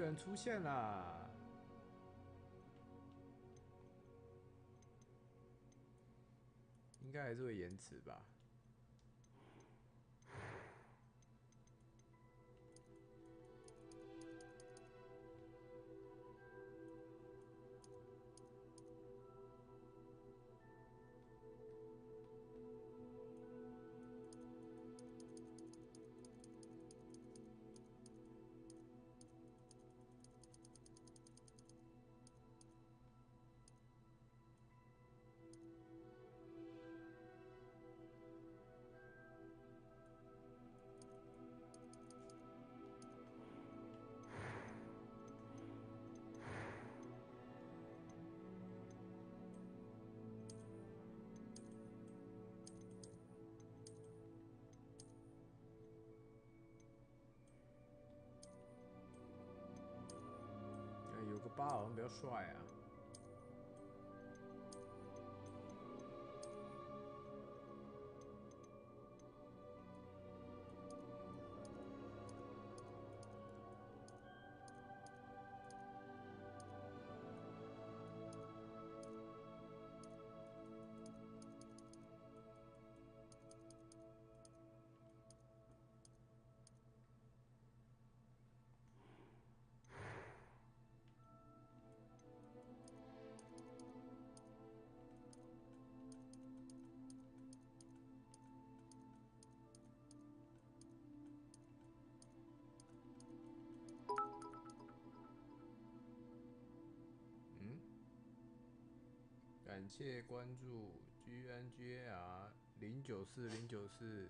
个人出现啦！应该还是会延迟吧。有个8好像比较帅啊。感谢关注 GNGAR 094094。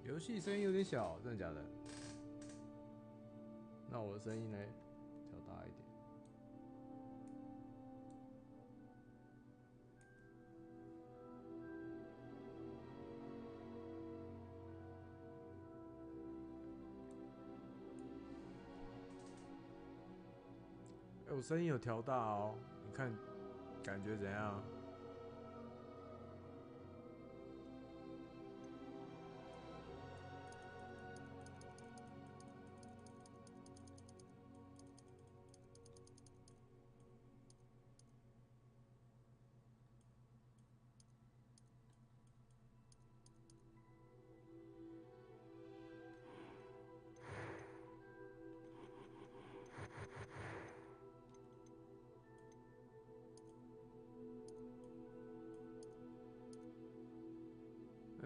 游戏声音有点小，真的假的？那我的声音呢？调大一点。我声音有调大哦，你看感觉怎样？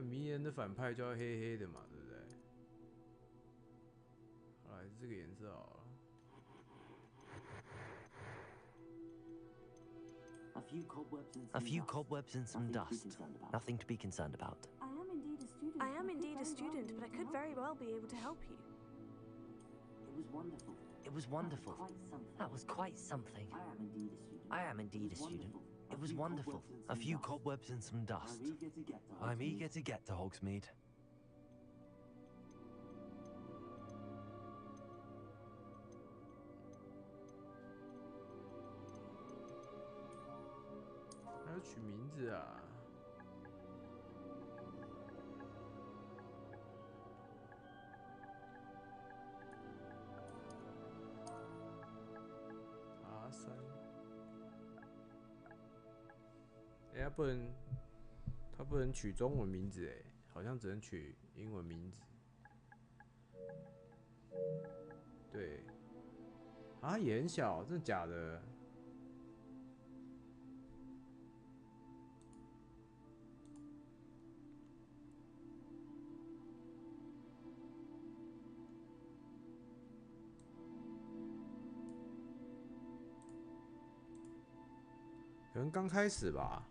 那迷人的反派就要黑黑的嘛，对不对？好，还是这个颜色好了。A few cobwebs and some dust. Nothing to be concerned about. I am indeed a student, but I could very well be able to help you. It was wonderful. That was quite something. I am indeed a student. It was wonderful. A few cobwebs and some dust. I'm eager to get to Hogsmeade.还要取名字啊！阿三，他不能取中文名字哎，好像只能取英文名字。对，啊，也很小，真的假的？可能刚开始吧。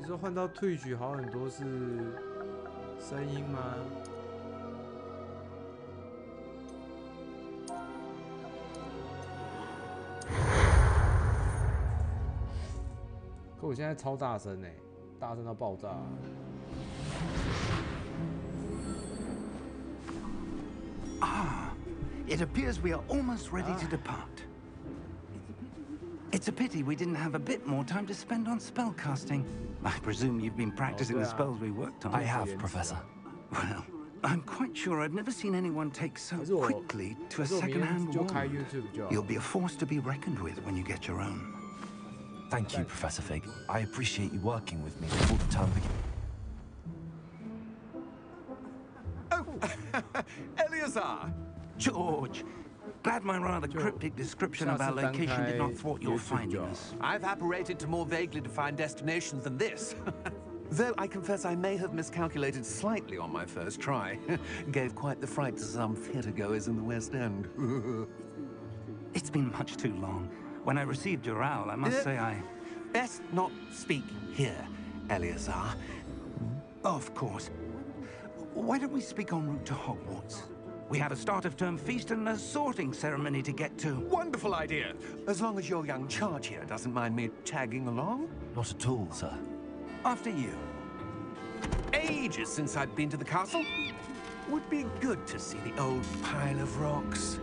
你说换到Twitch好很多是声音吗？可我现在超大声哎，大声到爆炸。It appears we are almost ready to depart. It's a pity we didn't have a bit more time to spend on spellcasting. I presume you've been practicing the spells we worked on. I have, Professor. Well, I'm quite sure I've never seen anyone take so quickly to a second-hand wand. You'll be a force to be reckoned with when you get your own. Thank you, Professor Fig. I appreciate you working with me before the term begins. Oh, Eleazar! George, glad my rather cryptic description of our location did not thwart your finding us. I've apparated to more vaguely defined destinations than this. Though I confess I may have miscalculated slightly on my first try. Gave quite the fright to some theatergoers in the West End. It's been much too long. When I received your owl, I must say I... Best not speak here, Eleazar. Of course. Why don't we speak en route to Hogwarts? We have a start-of-term feast and a sorting ceremony to get to. Wonderful idea. As long as your young charge here doesn't mind me tagging along. Not at all, sir. After you. Ages since I'd been to the castle. Would be good to see the old pile of rocks.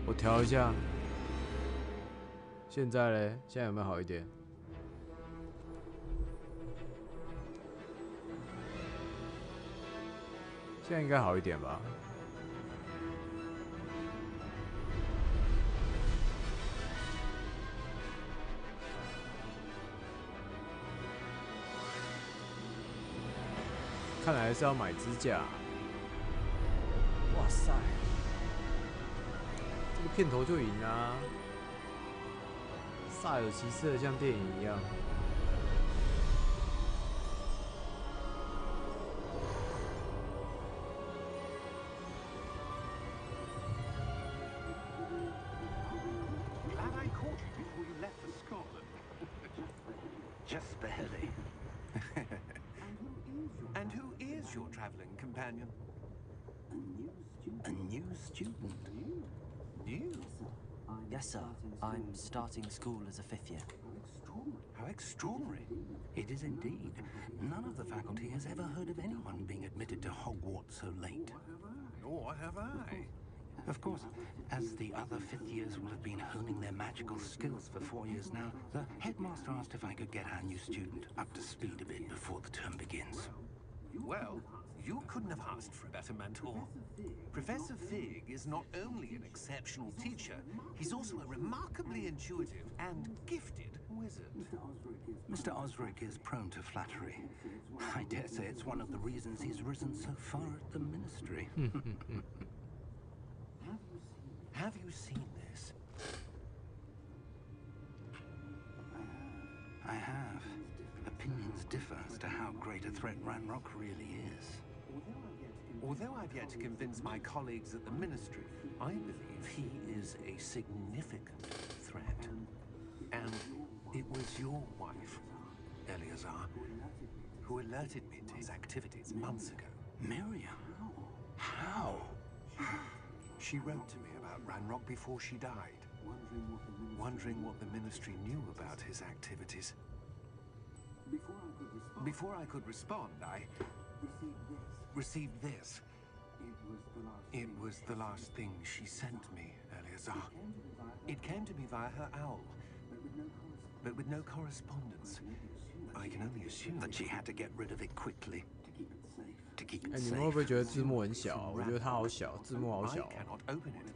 我调一下，现在嘞，现在有没有好一点？现在应该好一点吧？看来是要买支架。哇塞！这个片头就赢啊，煞有其事的像电影一样。Glad I caught you before you left for Scotland. Just barely. And who is your traveling companion? A new student. You? Yes, sir. I'm starting school as a 5th year. How extraordinary. It is indeed. None of the faculty has ever heard of anyone being admitted to Hogwarts so late. Nor have I. Of course, as the other 5th years will have been honing their magical skills for 4 years now, the headmaster asked if I could get our new student up to speed a bit before the term begins. Well, you couldn't have asked for a better mentor. Professor Fig is not only an exceptional teacher, he's also a remarkably intuitive and gifted wizard. Mr. Osric is prone to flattery. I dare say it's one of the reasons he's risen so far at the ministry. Have you seen this? I have. Opinions differ as to how great a threat Ranrock really is. Although I've yet to convince my colleagues at the ministry, I believe he is a significant threat. And it was your wife, Eleazar, who alerted me to his activities months ago. Miriam? How? She wrote to me about Ranrock before she died, wondering what the ministry knew about his activities. Before I could respond, I received this. It was the last thing she sent me, Eleazar. It came to me via her owl, but with no correspondence. I can only assume that she had to get rid of it quickly to keep it 你们会不会觉得字幕很小啊？我觉得它好小，字幕好小。 I cannot open it.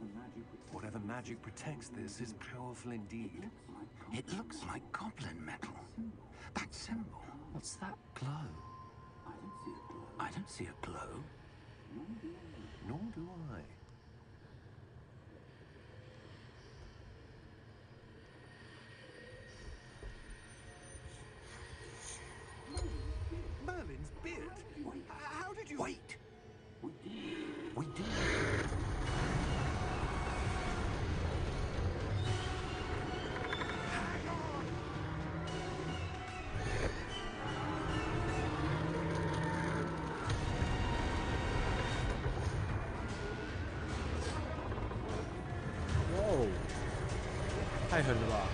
Whatever magic protects this is powerful indeed. It looks like goblin metal. That symbol. What's that glow? I don't see a glow. Nor do I. 太狠了吧！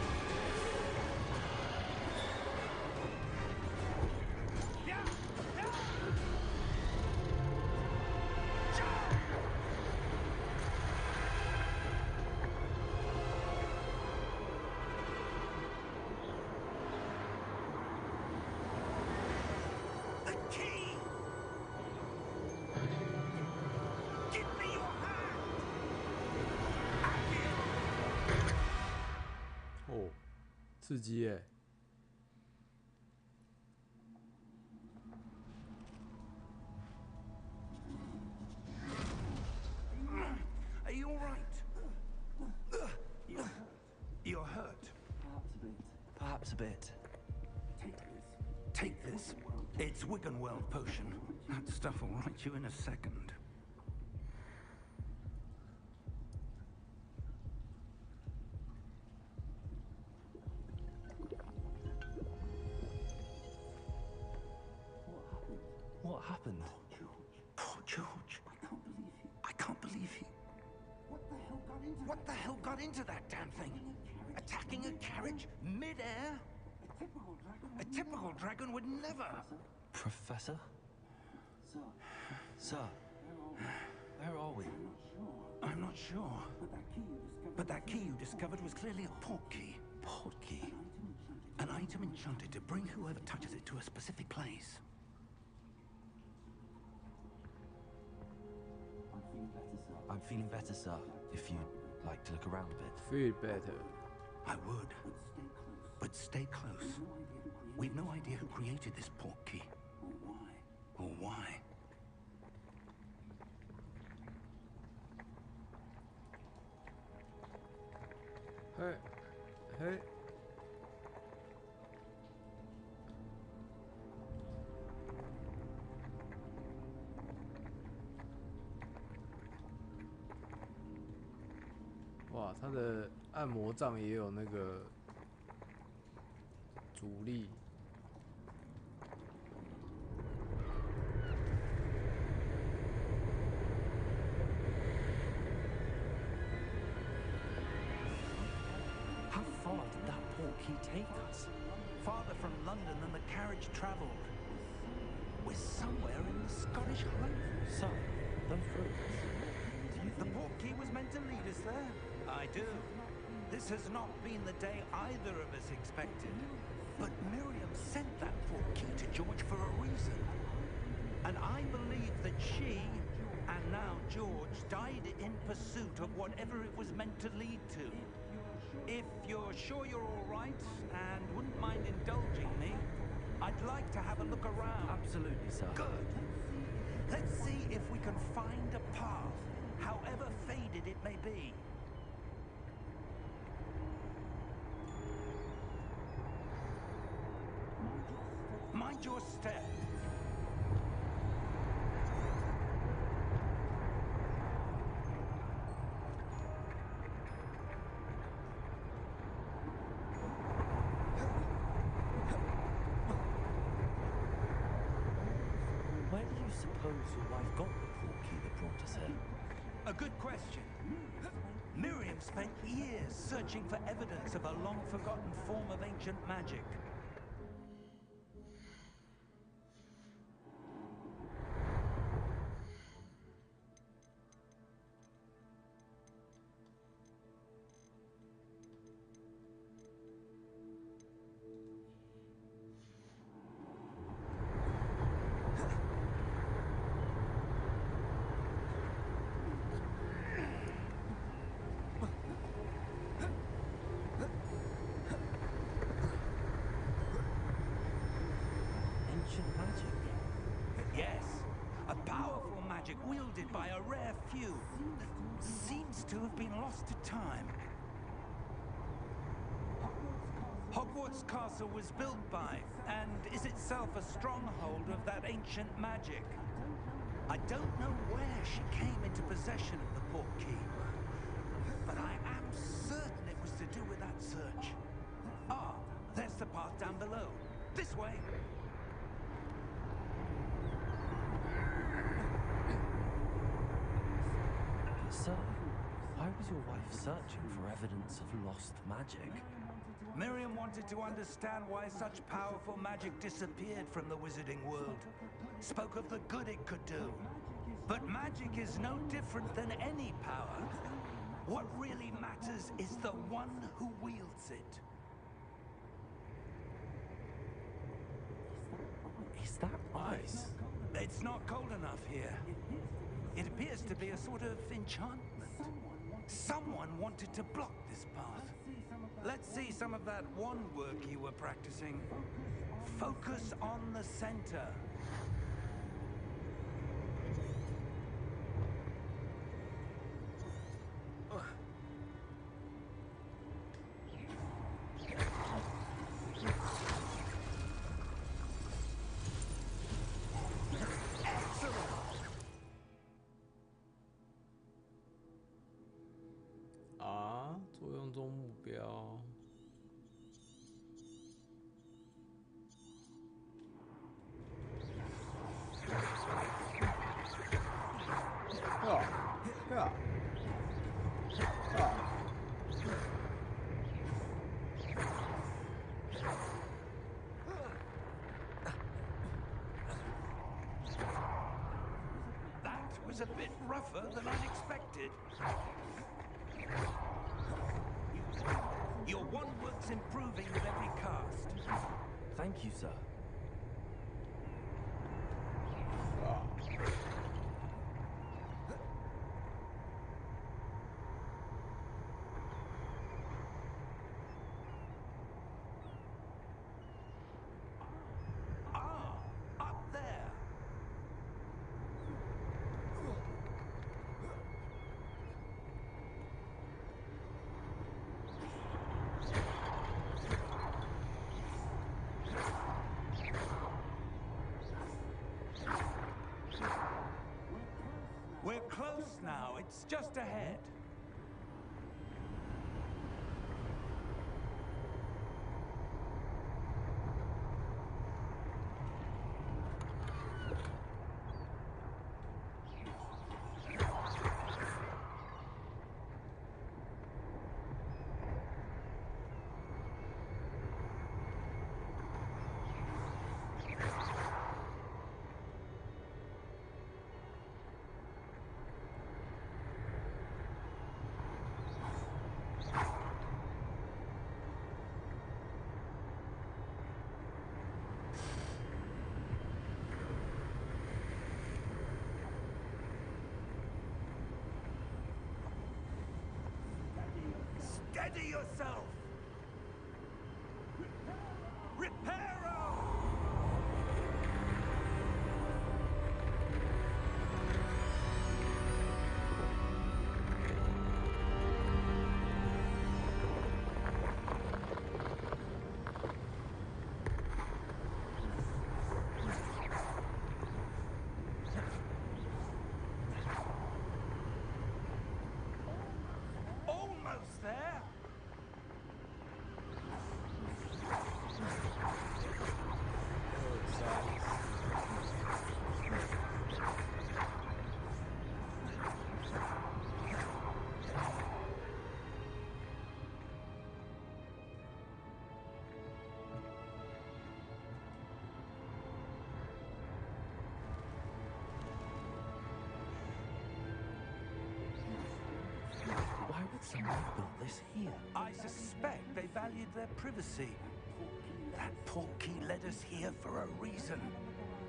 哦，刺激耶！ Are you all right? You're hurt. Perhaps a bit. Take this. It's Wiggenweld potion. That stuff will right you in a second. What happened? Poor George. I can't believe he... What the hell got into that damn thing? Attacking a carriage mid-air? A typical dragon would never... Professor? Sir, where are we? I'm not sure. But that key you discovered was clearly a port key. Port key? An item enchanted to bring whoever touches it to a specific place. I'm feeling better, sir. If you'd like to look around a bit. Feel better. I would. But stay close. We've no idea who created this port key. Or why. Hey, hey.哇，它的按摩杖也有那个阻力。How far did that port key take us? Farther from London than the carriage travelled. We're somewhere in the Scottish Highlands. Sir, don't throw this. The port key was meant to lead us there. I do. This has not been the day either of us expected. But Miriam sent that port key to George for a reason. And I believe that she, and now George, died in pursuit of whatever it was meant to lead to. If you're sure you're all right and wouldn't mind indulging me, I'd like to have a look around. Absolutely, sir. Good. Let's see if we can find a path, however faded it may be. Mind your step. Where do you suppose your wife got the port key that brought us here? A good question. Miriam spent years searching for evidence of a long-forgotten form of ancient magic. Ancient magic? Yes, a powerful magic wielded by a rare few that seems to have been lost to time. Hogwarts Castle was built by, and is itself a stronghold of that ancient magic. I don't know where she came into possession of the port key, but I am certain it was to do with that search. Ah, there's the path down below. This way. Sir, why was your wife searching for evidence of lost magic? Miriam wanted to understand why such powerful magic disappeared from the wizarding world. Spoke of the good it could do. But magic is no different than any power. What really matters is the one who wields it. Is that ice? It's not cold enough here. It appears to be a sort of enchantment. Someone wanted to block this path. Let's see some of that wand work you were practicing. Focus on the center.啊，作用中目标。That was a bit rougher than I'd expected. Your wand work's improving with every cast. Thank you, sir. Ah, up there. We're close now. It's just ahead. Steady yourself! Reparo! Almost there! Why would someone have built this here? I suspect they valued their privacy. That portkey led us here for a reason.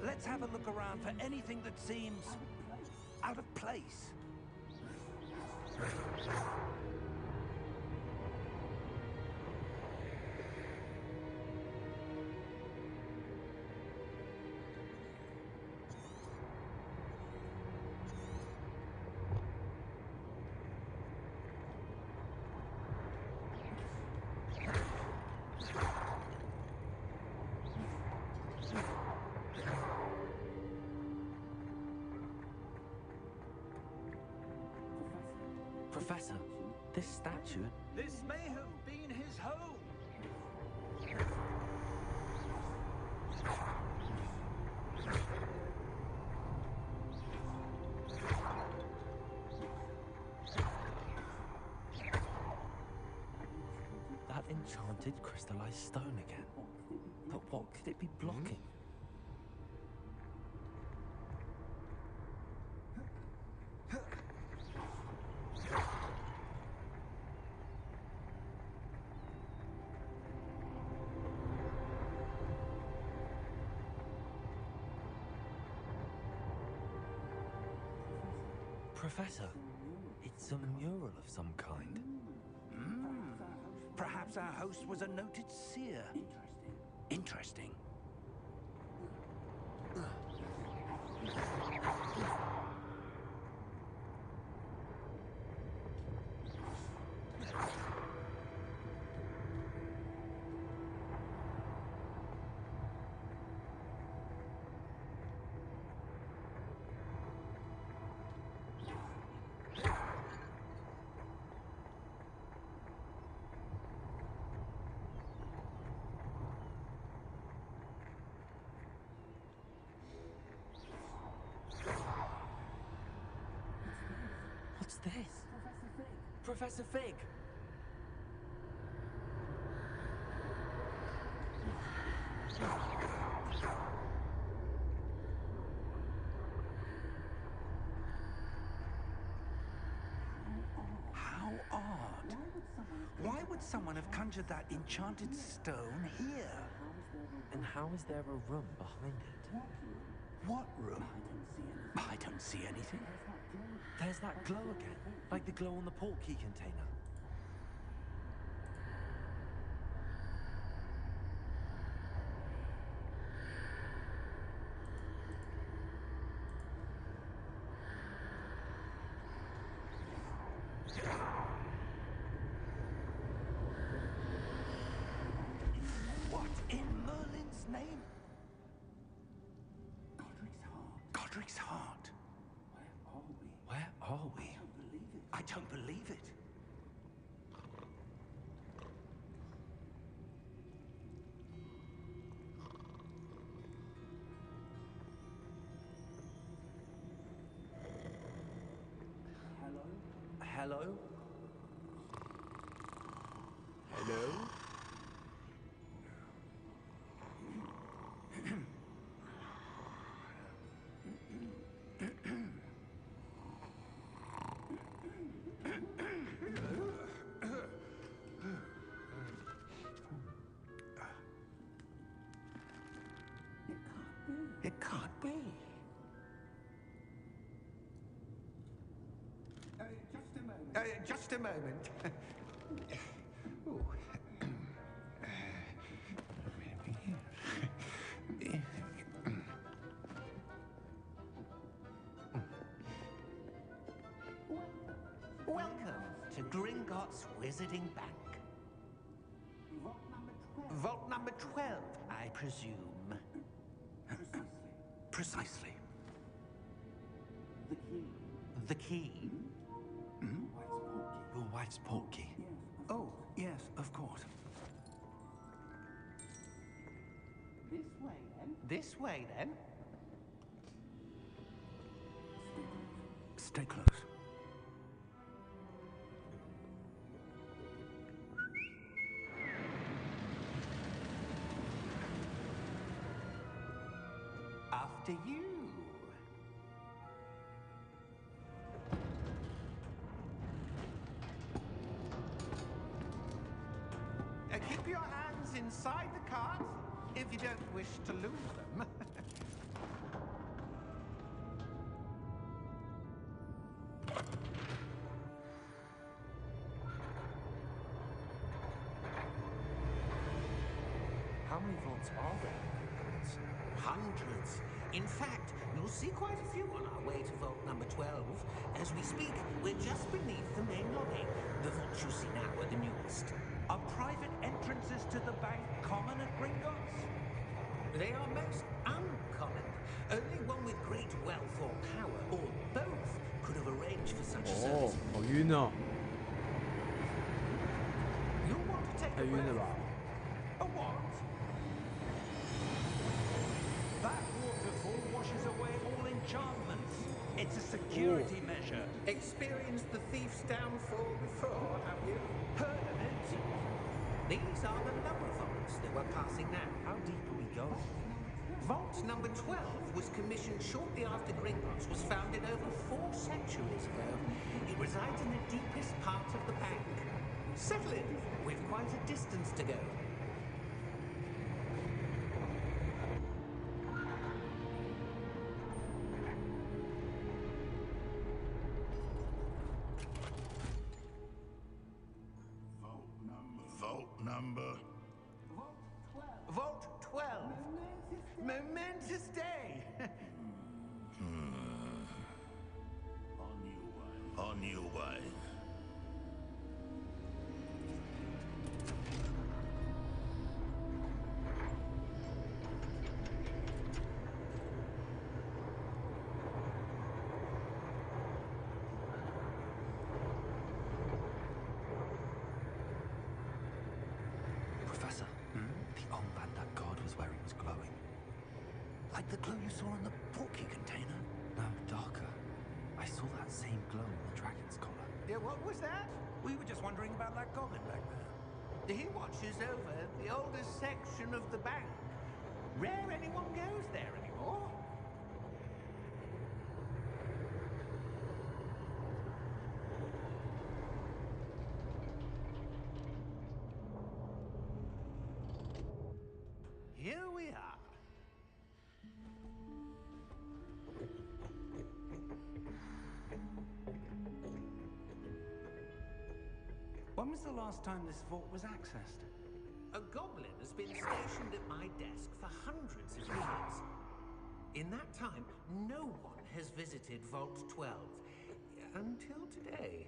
Let's have a look around for anything that seems out of place. Professor, this statue... This may have been his home. enchanted crystallized stone again. But what could it be blocking? Professor, it's a mural of some kind. Perhaps our host was a noted seer. Interesting. What's this? Professor Fig! How odd. Why would someone have conjured that enchanted stone here? And how is there a room behind it? What room? I don't see anything. There's that glow again, like the glow on the portkey container. What in Merlin's name? Godric's heart. Where are we? I don't believe it. Hello? Hello? It can't be. Just a moment. Ooh. Welcome to Gringotts Wizarding Bank. Vault number 12, I presume. Precisely. The key. Your wife's portkey. Oh, yes, of course. This way, then. Stay close. After you. Keep your hands inside the cart if you don't wish to lose them. How many vaults are there? Hundreds. In fact, you'll see quite a few on our way to vault number 12. As we speak, we're just beneath the main lobby. The vaults you see now are the newest. Are private entrances to the bank common at Gringotts? They are most uncommon. Only one with great wealth or power, or both, could have arranged for such a 哦 service. 好晕哦， You'll want to take 太 a 晕了 breath. 吧？ A what? That waterfall washes away all enchantments. It's a security measure. Experienced the thief's downfall before, have you? Heard of it? These are the lower vaults that we're passing now. How deep are we going? Vault number 12 was commissioned shortly after Gringotts was founded over 4 centuries ago. It resides in the deepest part of the bank. Settle in. We've quite a distance to go. Vault number. Vault 12. Momentous day. On your way. Professor, the armband that guard was wearing was glowing. Like the glow you saw in the portkey container? No, darker. I saw that same glow on the dragon's collar. Yeah, what was that? We were just wondering about that goblin back there. He watches over the oldest section of the bank. Rare anyone goes there anymore. Here we are. When was the last time this vault was accessed? A goblin has been stationed at my desk for hundreds of years. In that time, no one has visited Vault 12. Until today.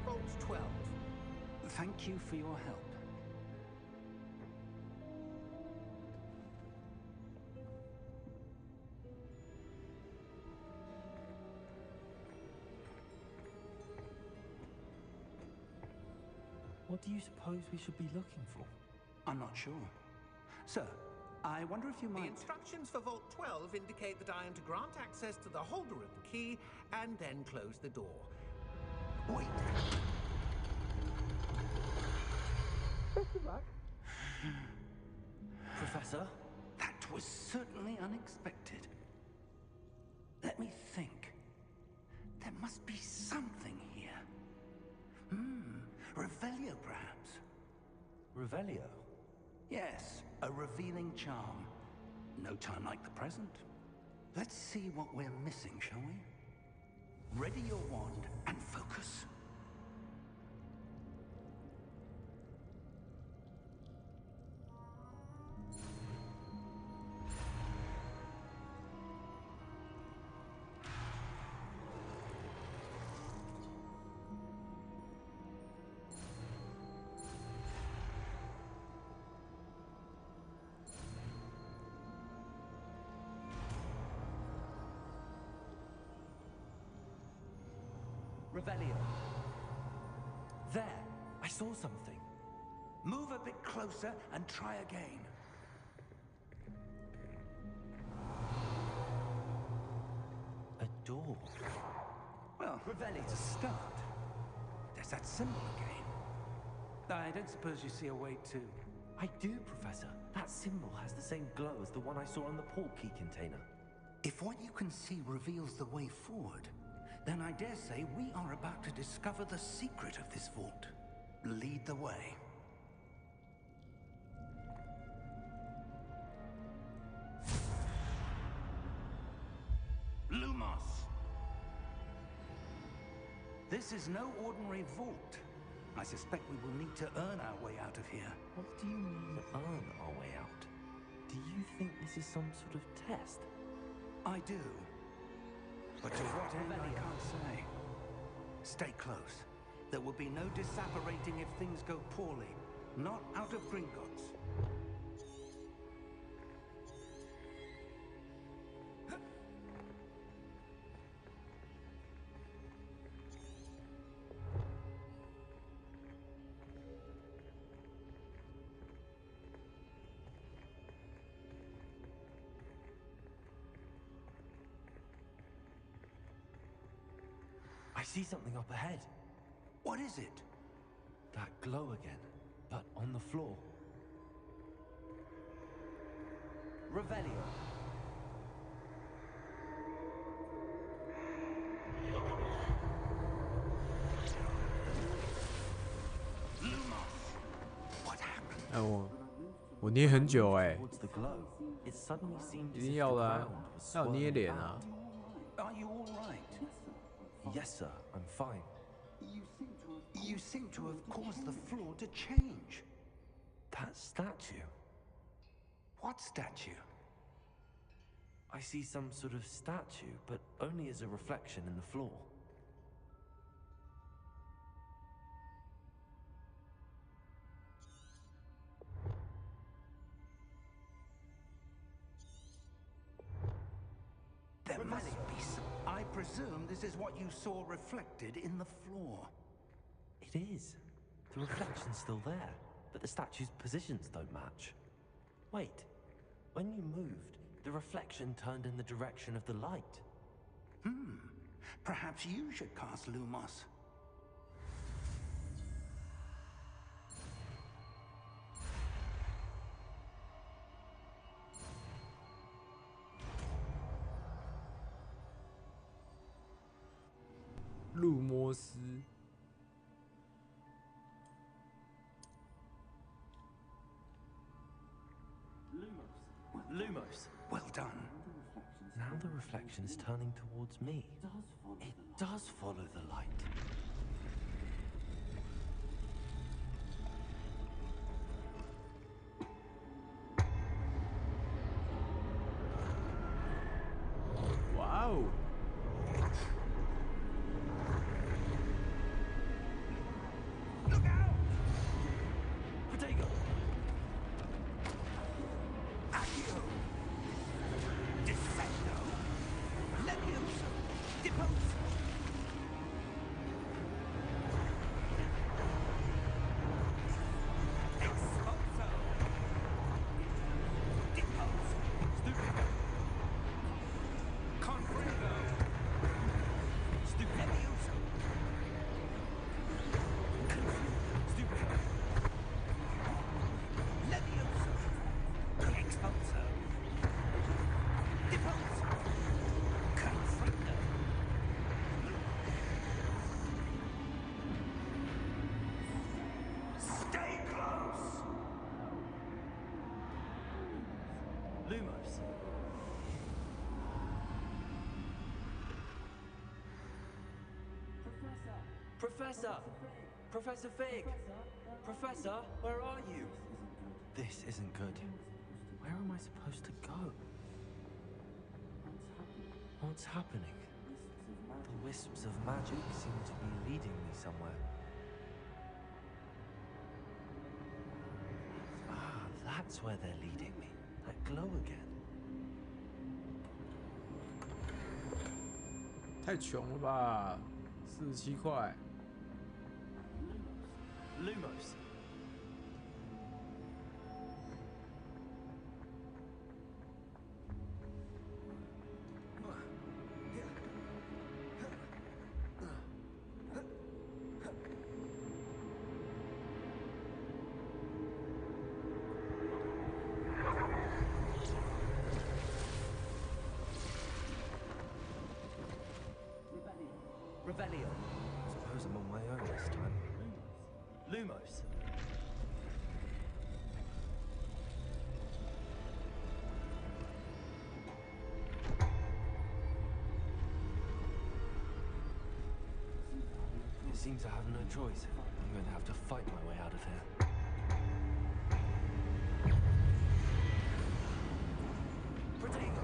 Vault 12. Thank you for your help. What do you suppose we should be looking for? I'm not sure. Sir, I wonder if you The might... instructions for Vault 12 indicate that I am to grant access to the holder of the key and then close the door. Wait. Professor? That was certainly unexpected. Let me think. There must be something here. Revelio, perhaps. Revelio? Yes, a revealing charm. No time like the present. Let's see what we're missing, shall we? Ready your wand and focus. Revelio. There! I saw something. Move a bit closer and try again. A door. Well, it's a start. There's that symbol again. I don't suppose you see a way to... I do, Professor. That symbol has the same glow as the one I saw on the portkey container. If what you can see reveals the way forward, then I dare say we are about to discover the secret of this vault. Lead the way. Lumos! This is no ordinary vault. I suspect we will need to earn our way out of here. What do you mean, earn our way out? Do you think this is some sort of test? I do. But to what end, I can't say. Stay close. There will be no disapparating if things go poorly. Not out of Gringotts. see something up ahead. What is it? That glow again, but on the floor. Revelio. What happened? 哎，我捏很久哎， Towards the glow. It suddenly seemed 一 as 定 if 要 the 的啊 ground was，要有捏 swirling 脸啊 round.。 Are you all right? Yes, sir. I'm fine. You seem to have caused the floor to change. That statue. What statue? I see some sort of statue, but only as a reflection in the floor. There must be some. I presume this is what you saw reflected in the floor. It is. The reflection's still there, but the statue's positions don't match. Wait. When you moved, the reflection turned in the direction of the light. Perhaps you should cast Lumos. "路摩斯Lumos. Well done. Now the reflection is turning towards me. It does follow the light. Wow. Look out! Protego! Accio! Defendo! Levioso! Deposo! Expulso! Deposo! Stupido! Confringo! Levioso! Stupido! Levioso! Expulso! Deposo! Confringo! Stay close! Lumos! Professor! Professor Fig! Professor, where are you? This isn't good. Where am I supposed to go? What's happening? The wisps of magic seem to be leading me somewhere. Ah, that's where they're leading me. That glow again. 太穷了吧，47块。 Lumos. Revelio. Suppose I'm on my own this time. Lumos. It seems I have no choice. I'm going to have to fight my way out of here. Protego!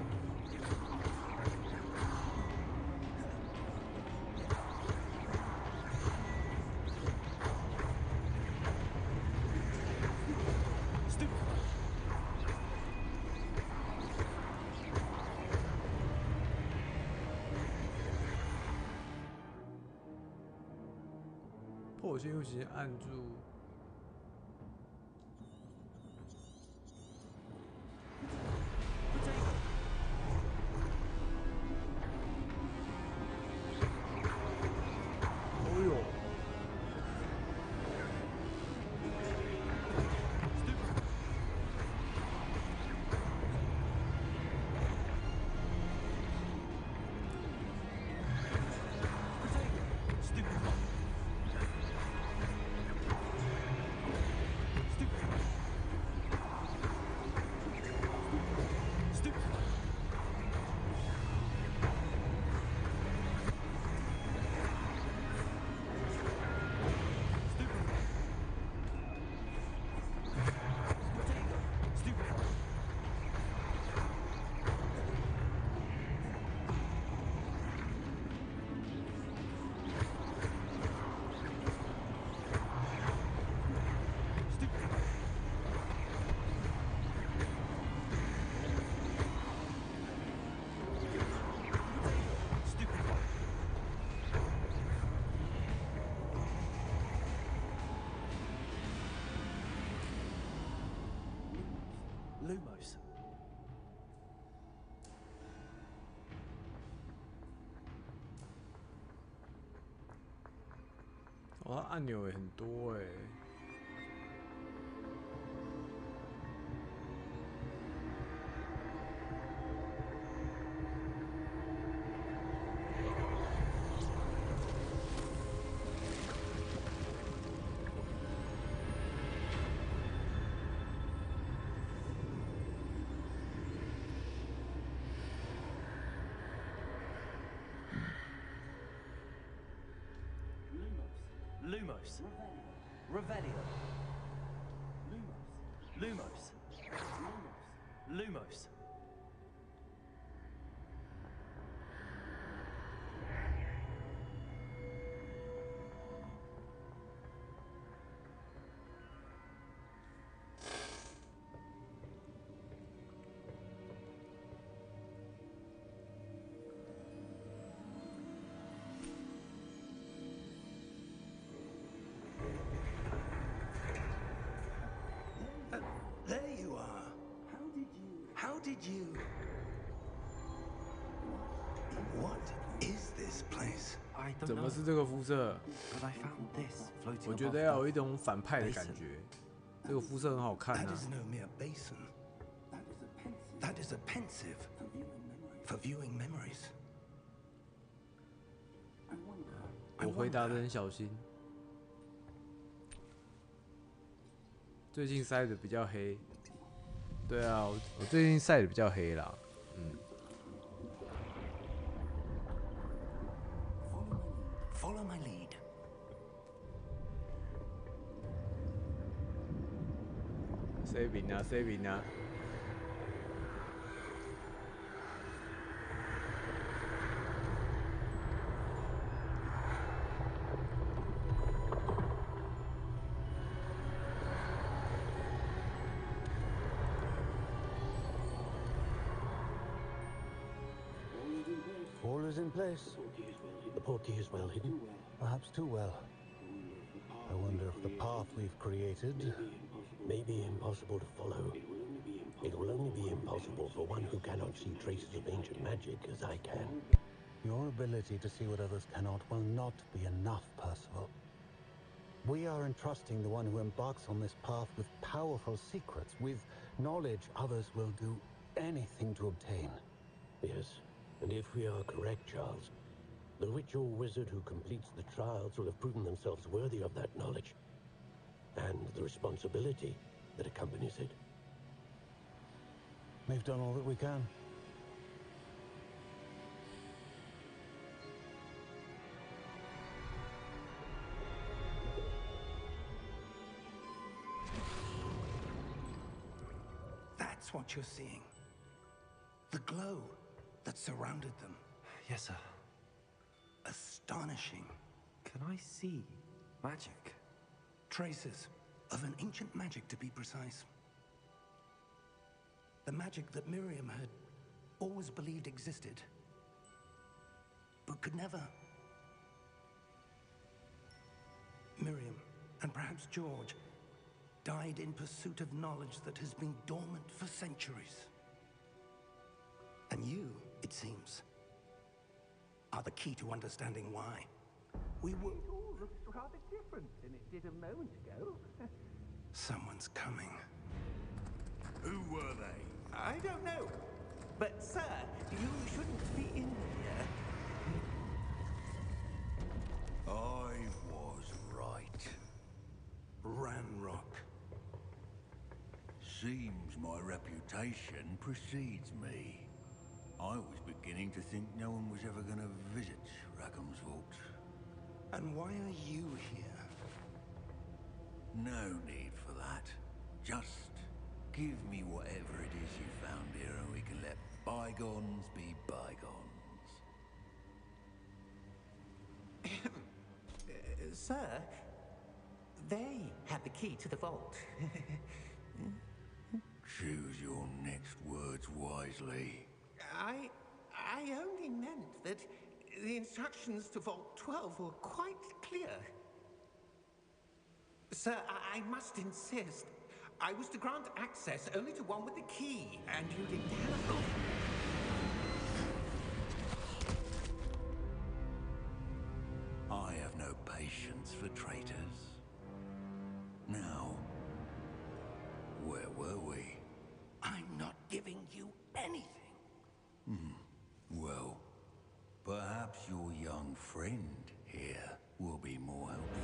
Stupid! 破线又先按住。 Stupid! Lumos. 哦，它按钮也很多哎。Lumos. Revelio. Lumos. Lumos. There you are. How did you? What is this place? I don't 怎 know. 么是这个肤色？ But I found this floating 我觉 above 得要有 the 一种反派的感觉。这个肤色很好看 That 啊。 is no mere basin. That is a pensive for viewing memories. 我回答的很小心。最近晒的比较黑。对啊，我最近晒的比较黑啦。嗯。 Follow my lead. saving 啊 saving 啊。 All is in place. The portkey is well hidden, perhaps too well. I wonder if the path we've created may be impossible to follow. It will only be impossible for one who cannot see traces of ancient magic as I can. Your ability to see what others cannot will not be enough, Percival. We are entrusting the one who embarks on this path with powerful secrets, with knowledge others will do anything to obtain. Yes, and if we are correct, Charles, the witch or wizard who completes the trials will have proven themselves worthy of that knowledge, and the responsibility that accompanies it. We've done all that we can. That's what you're seeing. The glow that surrounded them. Yes, sir. Astonishing. Can I see magic? Traces of an ancient magic, to be precise. The magic that Miriam had always believed existed, but could never. Miriam, and perhaps George, died in pursuit of knowledge that has been dormant for centuries. And you, it seems, are the key to understanding why. We were... It all looks rather different than it did a moment ago. Someone's coming. Who were they? I don't know. But, sir, you shouldn't be in here. I was right. Ranrock. Seems my reputation precedes me. I was beginning to think no one was ever going to visit Rackham's vault. And why are you here? No need for that. Just give me whatever it is you found here and we can let bygones be bygones. Sir, they had the key to the vault. Choose your next words wisely. I only meant that the instructions to Vault 12 were quite clear. Sir, I must insist. I was to grant access only to one with the key, and you didn't have it. I have no patience for traitors. Now, where were we? I'm not giving you anything. Well, perhaps your young friend here will be more helpful.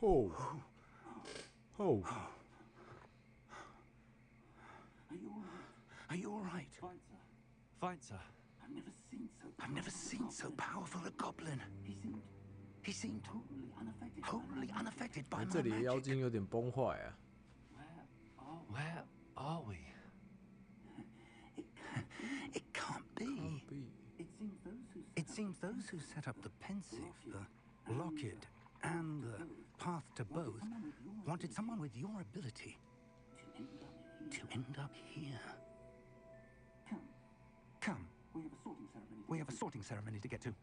Oh. Oh. Are you all right? Fine, sir. I've never seen so powerful a goblin. He seemed totally unaffected by my 这里的妖 magic. 精有点崩坏啊。 Where are we? It can't be. It seems those who set up the Pensive, the Locked, and the Path to Both wanted someone with your ability to end up here. Come. We have a sorting ceremony to get to.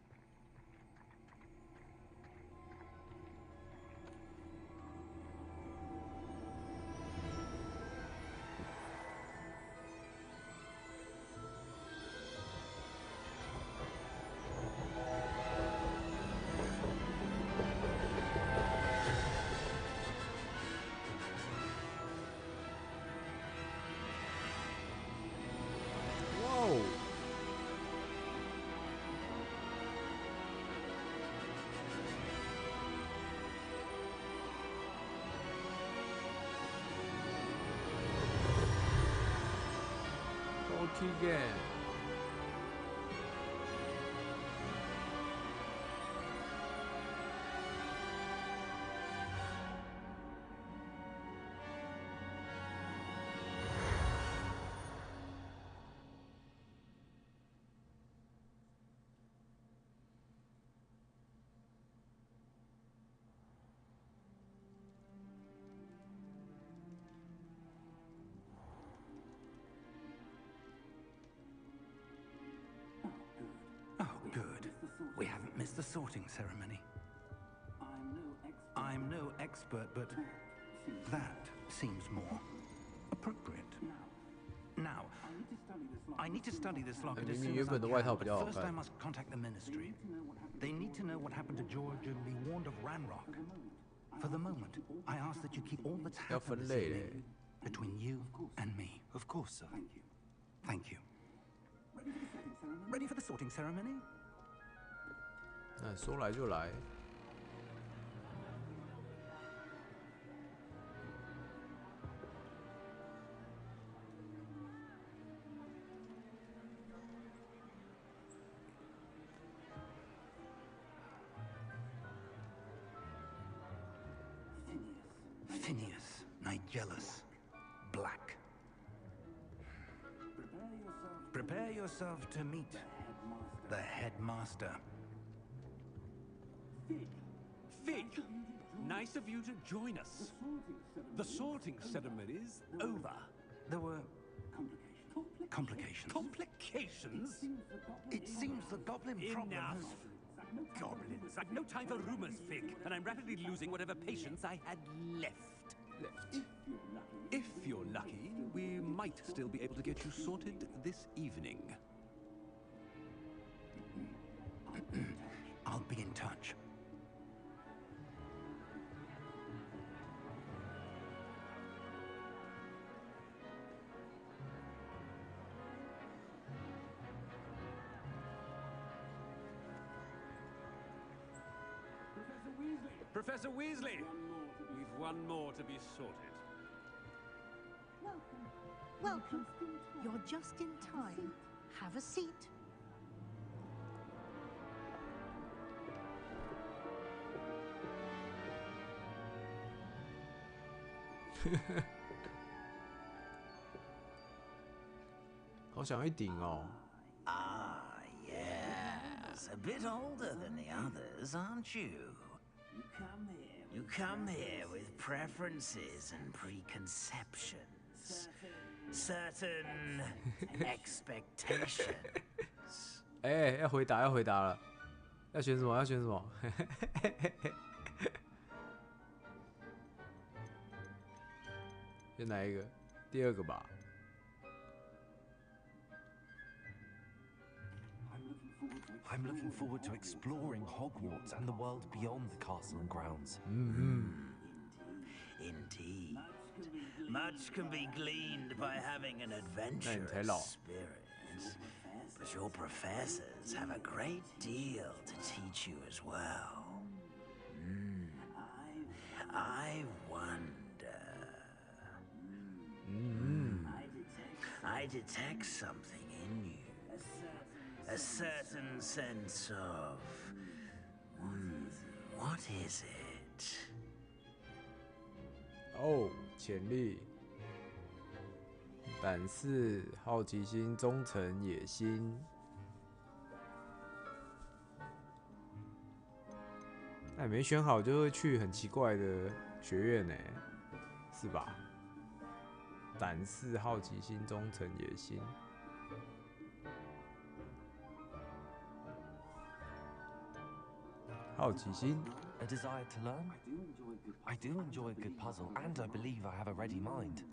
Whoa. Again. Oh, good. We haven't missed the sorting ceremony. I'm no expert, but that seems more appropriate. Now, I need to study this locket as soon as I can, but first I must contact the ministry. They need to know what happened to George and be warned of Ranrock. For the moment, I ask that you keep all that's happened this evening between you and me. Of course, sir. Thank you. Ready for the sorting ceremony? 那说来就来。Phineas, Nigellus, Black. Prepare yourself to meet the headmaster. Fig, nice of you to join us. The sorting ceremony's over. There were complications. Complications? It seems the goblin problem Enough. has... Goblins. I've no time for rumors, Fig, and I'm rapidly losing whatever patience I had left. If you're lucky, we might still be able to get you sorted this evening. I'll be in touch. Professor Weasley, we've one more to be sorted. Welcome. You're just in time. Have a seat. 好想一顶哦。 Ah, yes. A bit older than the others, aren't you? You come here with preferences and preconceptions. Certain expectations. 哎，要回答了，要选什么？选哪一个？第二个吧。 I'm looking forward to exploring Hogwarts and the world beyond the castle and grounds. Indeed. Much can be gleaned by having an adventurous spirit. But your professors have a great deal to teach you as well. I wonder. I detect something in you. A certain sense of... what is it? 哦，潜力、胆识、好奇心、忠诚、野心。那没选好就会去很奇怪的学院呢，是吧？胆识、好奇心、忠诚、野心。 好奇心 A desire to learn? I do enjoy a good puzzle, and I believe I have a ready mind.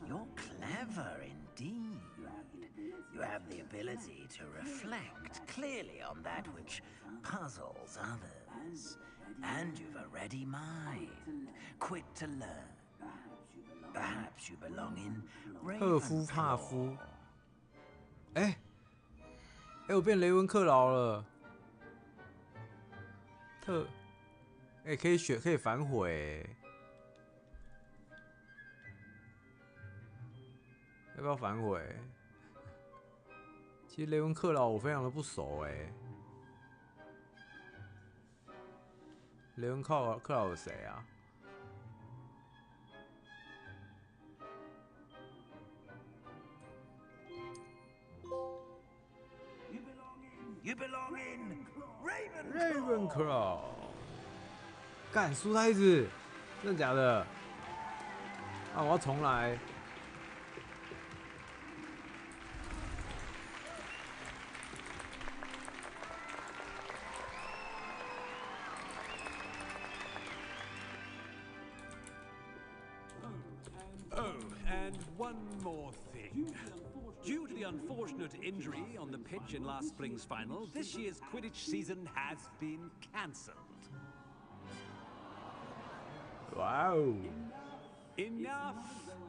You're clever indeed. You have the ability to reflect clearly on that which puzzles others. And you've a ready mind, quick to learn. Perhaps you belong in 赫夫帕夫。哎，我变雷文克劳了。 可以反悔，要不要反悔？其实雷文克劳我非常的不熟雷文克劳有谁啊？ You belong in Ravenclaw。干书呆子，真的假的？啊，我要重来。Oh, and one more thing. Due to the unfortunate injury on the pitch in last spring's final, this year's Quidditch season has been cancelled. Wow. Enough!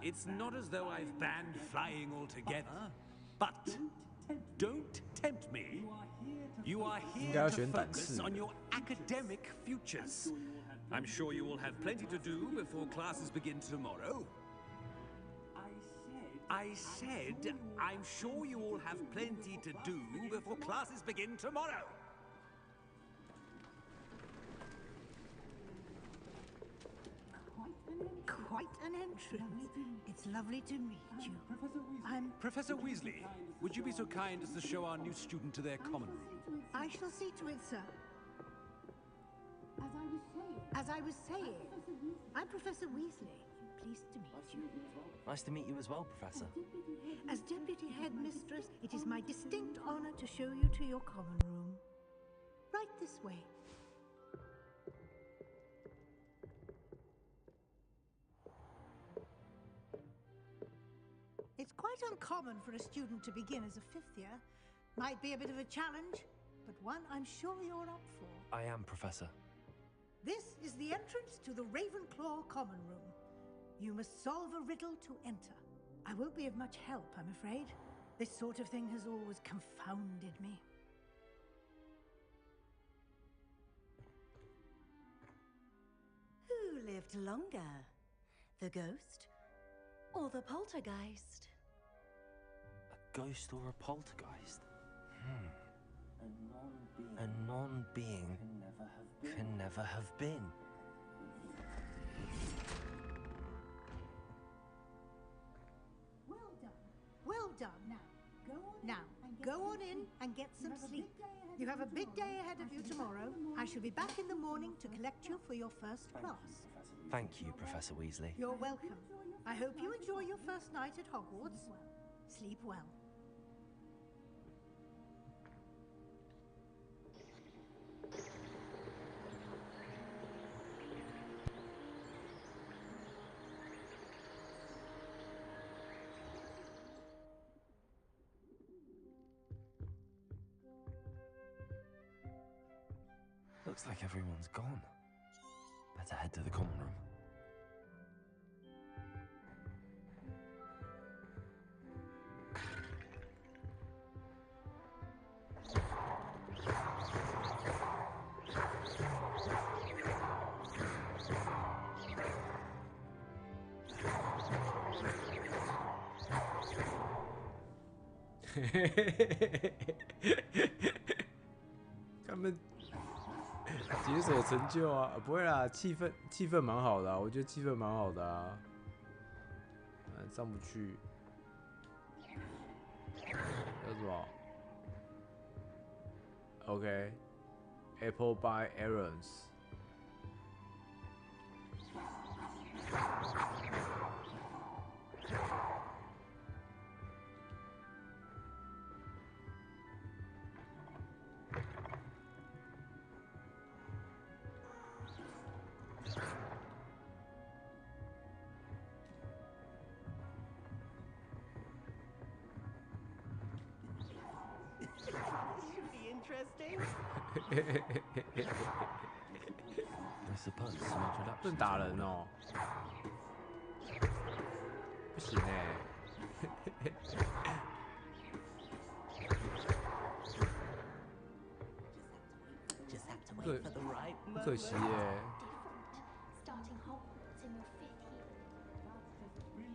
It's not as though I've banned flying altogether, but don't tempt me. You are here to focus on your academic futures. I'm sure you will have plenty to do before classes begin tomorrow. I said, I'm sure you all have plenty to do before classes begin tomorrow. Quite an entrance. It's lovely to meet you. I'm Professor Weasley, would you be so kind as to show our new student to their common room? I shall see to it, sir. As I was saying, I'm Professor Weasley. Pleased to meet you. Nice to meet you as well, Professor. As Deputy Headmistress, it is my distinct honor to show you to your common room. Right this way. It's quite uncommon for a student to begin as a fifth year. Might be a bit of a challenge, but one I'm sure you're up for. I am, Professor. This is the entrance to the Ravenclaw common room. You must solve a riddle to enter. I won't be of much help, I'm afraid. This sort of thing has always confounded me. lived longer? The ghost or the poltergeist? A ghost or a poltergeist? A non-being can never have been. Well done. Now, go on in and get some sleep. You have a big day ahead of you tomorrow. I shall be back in the morning to collect you for your first class. Thank you, Professor Weasley. You're welcome. I hope you enjoy your first night at Hogwarts. Sleep well. Looks like everyone's gone. Better head to the common room.他们解锁成就啊，不会啦，气氛蛮好的、啊，我觉得气氛蛮好的啊。上不去，要什么 ？OK，Apple by errands。I suppose some introduction. 不能打人哦，不行哎、很可惜耶。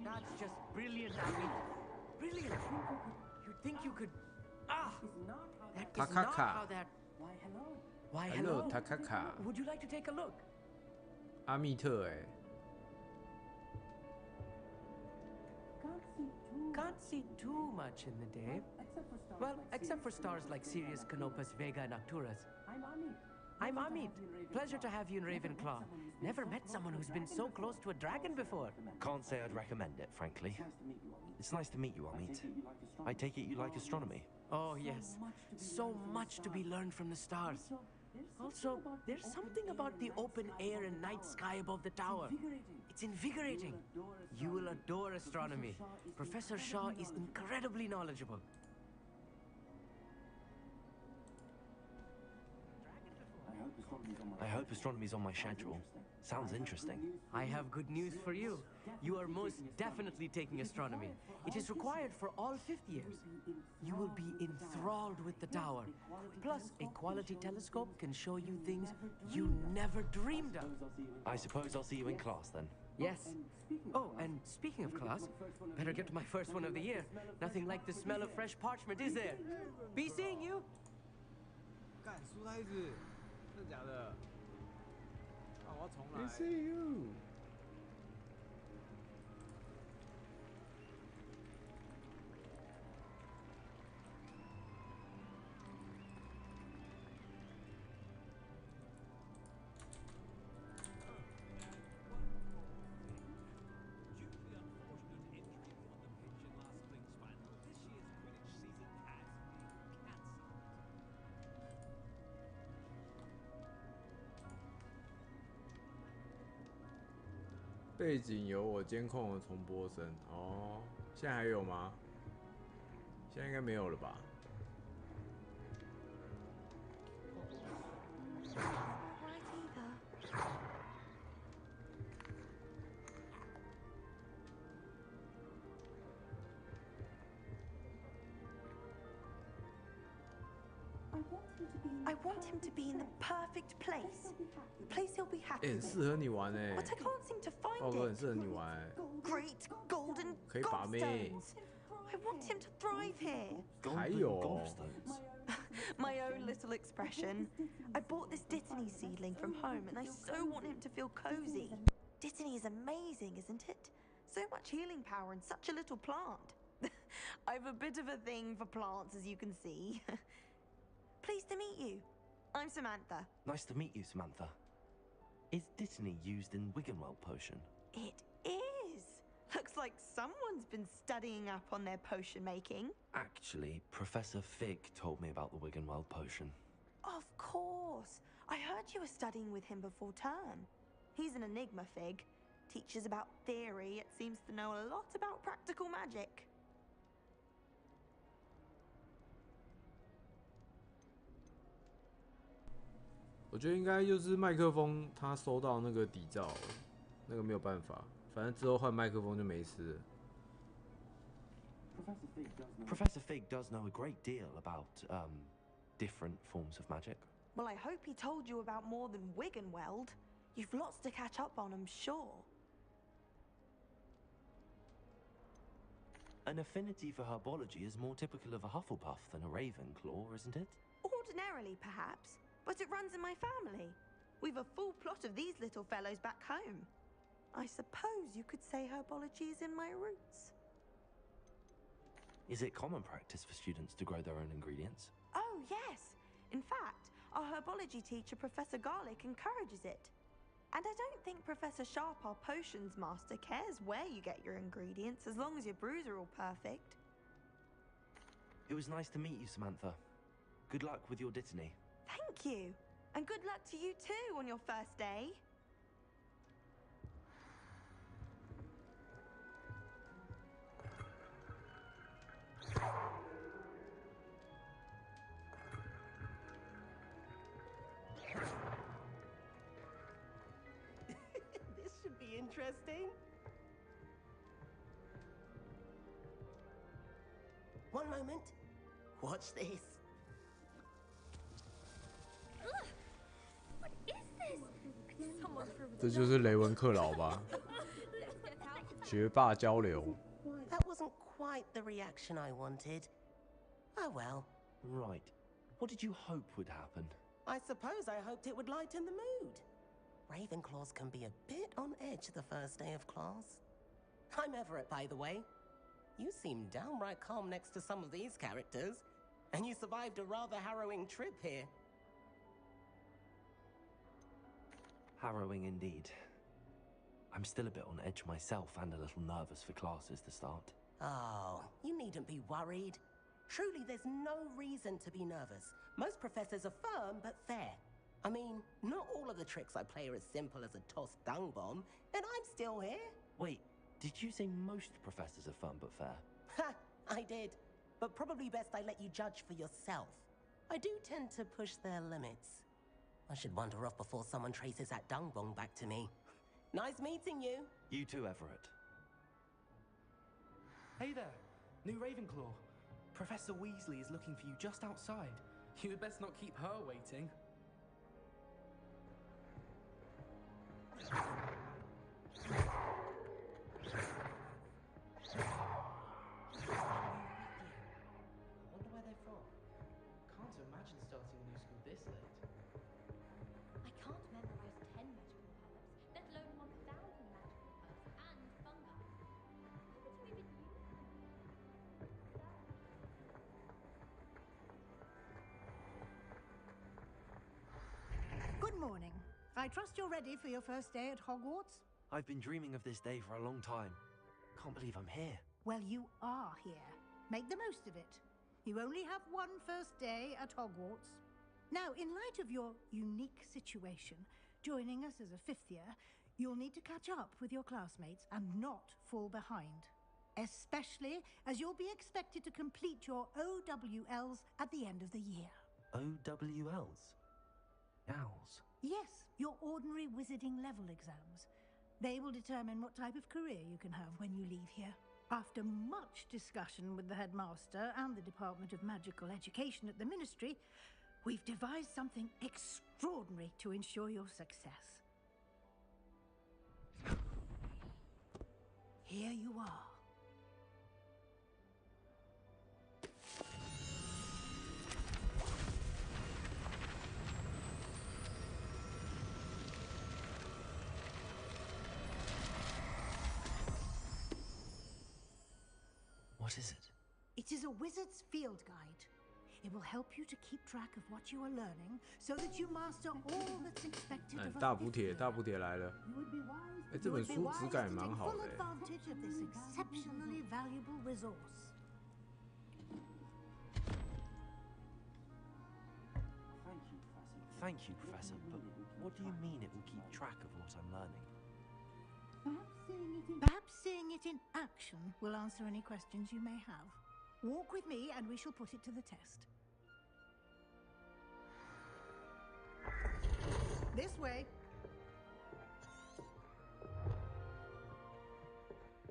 That's just brilliant, Abby. Brilliant. You'd think you could. Ah! That is not how that. Why, hello. Takaka. Would you like to take a look? 阿密特哎。Can't see too much in the day. Well, except for stars like Sirius, Canopus, Vega, and Arcturus. I'm Amit. Pleasure to have you in Ravenclaw. Never met someone who's been so close to a dragon before. Can't say I'd recommend it, frankly. It's nice to meet you, Amit. I take it you like astronomy. Oh, yes. So much to be learned from the stars. Also, there's something about the open air and night sky above the tower. It's invigorating. You will adore astronomy. Professor Shaw is incredibly knowledgeable. I hope astronomy's on my schedule. Sounds interesting. I have good news for you. You are most definitely taking astronomy. It is required for all 5th years. You will be enthralled with the tower. Plus, a quality telescope can show you things you never dreamed of. I suppose I'll see you in class then. Yes. Oh, and speaking of class, better get to my first one of the year. Nothing like the smell of fresh parchment, is there? Be seeing you. 干书呆子，真的假的？啊，我要重来。See you。背景有我监控的重播声哦，现在还有吗？现在应该没有了吧？ I want I want him to be in the perfect place. A place he'll be happy 很 with. 适合你玩哎 But I can't seem to find 浩哥很 it. 适合你玩哎 Great golden 可以把妹 gobstones. I want him to thrive here. 还有 Gobstones. My own little expression. I bought this Dittany seedling from home and I so want him to feel cozy. Dittany is amazing, isn't it? So much healing power in such a little plant. I've a bit of a thing for plants, as you can see. Pleased to meet you. I'm Samantha. Nice to meet you, Samantha. Is Dittany used in Wiggenweld potion? It is. Looks like someone's been studying up on their potion making. Actually, Professor Fig told me about the Wiggenweld potion. Of course. I heard you were studying with him before term. He's an enigma, Fig. Teaches about theory, it seems to know a lot about practical magic. 我觉得应该就是麦克风，他收到那个底噪，那个没有办法，反正之后换麦克风就没事了。Professor Fig does know a great deal about, different forms of magic. Well, I hope he told you about more than Wiggenweld. You've lots to catch up on, I'm sure. An affinity for herbology is more typical of a Hufflepuff than a Ravenclaw, isn't it? Ordinarily, perhaps, but it runs in my family. We've a full plot of these little fellows back home. I suppose you could say herbology is in my roots. Is it common practice for students to grow their own ingredients? Oh, yes. In fact, our herbology teacher, Professor Garlick, encourages it. And I don't think Professor Sharp, our potions master, cares where you get your ingredients, as long as your brews are all perfect. It was nice to meet you, Samantha. Good luck with your Dittany. Thank you. And good luck to you too on your first day. This should be interesting. One moment. Watch this. What is this? Someone threw 这就是雷文克劳吧？学霸交流。 That wasn't quite the reaction I wanted. Oh well. Right. What did you hope would happen? I suppose I hoped it would lighten the mood. Ravenclaws can be a bit on edge the first day of class. I'm Everett, by the way. You seem downright calm next to some of these characters, and you survived a rather harrowing trip here. Harrowing indeed. I'm still a bit on edge myself and a little nervous for classes to start. Oh, you needn't be worried. Truly, there's no reason to be nervous. Most professors are firm but fair. I mean, not all of the tricks I play are as simple as a tossed dung bomb, and I'm still here. Wait, did you say most professors are firm but fair? Ha! I did. But probably best I let you judge for yourself. I do tend to push their limits. I should wander off before someone traces that dung bomb back to me. Nice meeting you. You too, Everett. Hey there, new Ravenclaw. Professor Weasley is looking for you just outside. You had best not keep her waiting. I wonder where they're from. Can't imagine starting a new school this late. I can't memorize 10 magical herbs, let alone 1,000 magical herbs and fungi. How would you even use them? Good morning. I trust you're ready for your first day at Hogwarts? I've been dreaming of this day for a long time. Can't believe I'm here. Well, you are here. Make the most of it. You only have one first day at Hogwarts. Now, in light of your unique situation, joining us as a fifth year, you'll need to catch up with your classmates and not fall behind. Especially as you'll be expected to complete your OWLs at the end of the year. OWLs? Owls? Yes, your ordinary wizarding level exams. They will determine what type of career you can have when you leave here. After much discussion with the headmaster and the Department of Magical Education at the Ministry, We've devised something extraordinary to ensure your success. Here you are. What is it? It is a wizard's field guide. It will help you to keep track of what you are learning, so that you master all that's expected of 大补帖，大补帖来了。哎，这本书质感也蛮好的。Advantage of this exceptionally valuable resource. Thank you, Professor. But what do you mean it will keep track of what I'm learning? Perhaps seeing it in action will answer any questions you may have. Walk with me and we shall put it to the test. This way.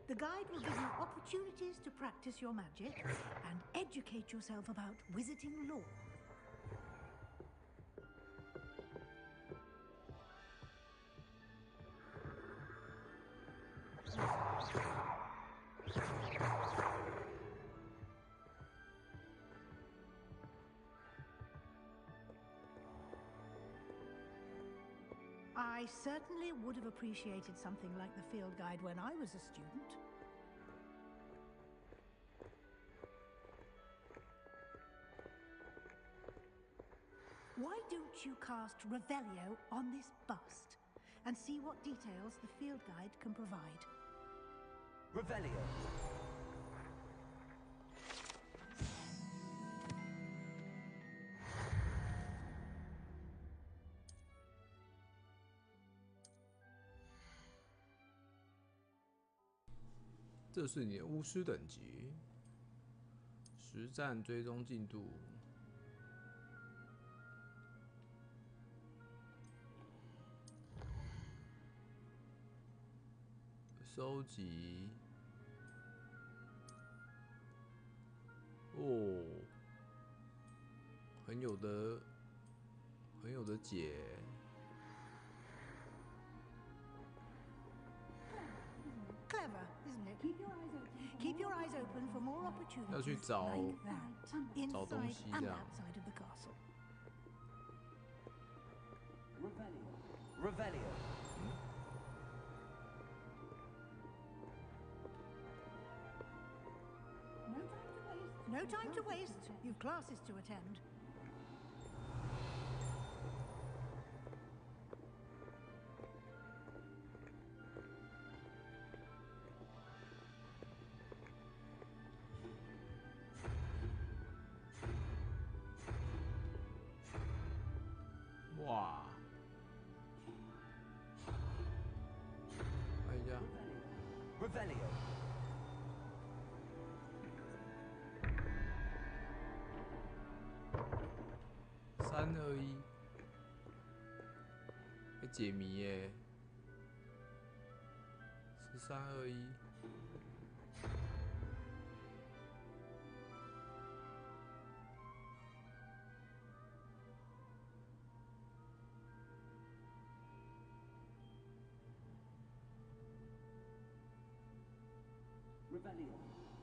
The guide will give you opportunities to practice your magic and educate yourself about wizarding lore. I certainly would have appreciated something like the field guide when I was a student. Why don't you cast Revelio on this bust and see what details the field guide can provide? Revelio. 这是你的巫师等级，实战追踪进度。收集。哦，很有的解。 Clever, isn't it? Keep your eyes open for more opportunities 要去找 like that, 找东 inside 西 and 这样。 outside of the castle. Revelio. No time to waste. You've classes to attend. Wow. 看一下 Revelio. 3、2、1，会解谜耶！是3、2、1。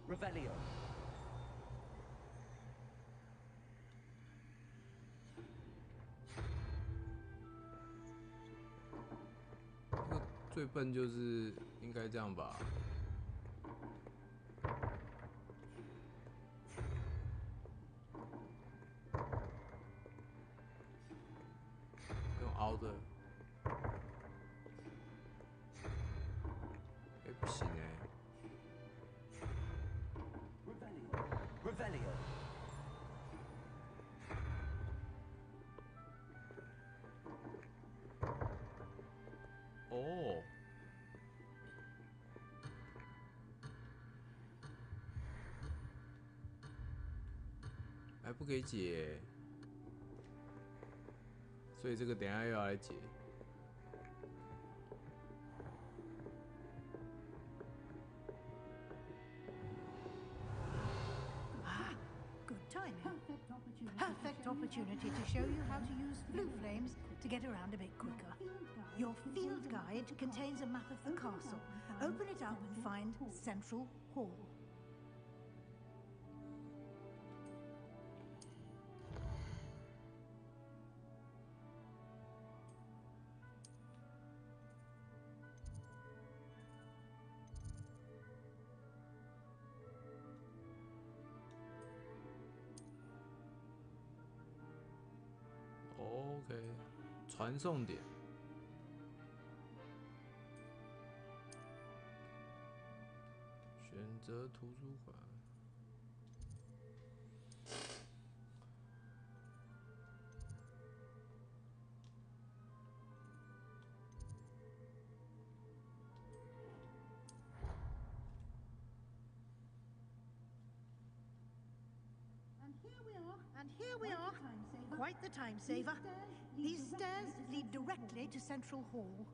Revelio. 最笨就是应该这样吧。用凹的。哎，不行哎。Revelio. 哦。还不给解，所以这个等一下又要来解。Ah, good timing. Perfect opportunity to show you how to use blue flames to get around a bit quicker. Your field guide contains a map of the castle. Open it up and find Central Hall. OK， 传送点。选择图书馆。And here we are. Quite the time saver. These stairs lead directly to Central Hall.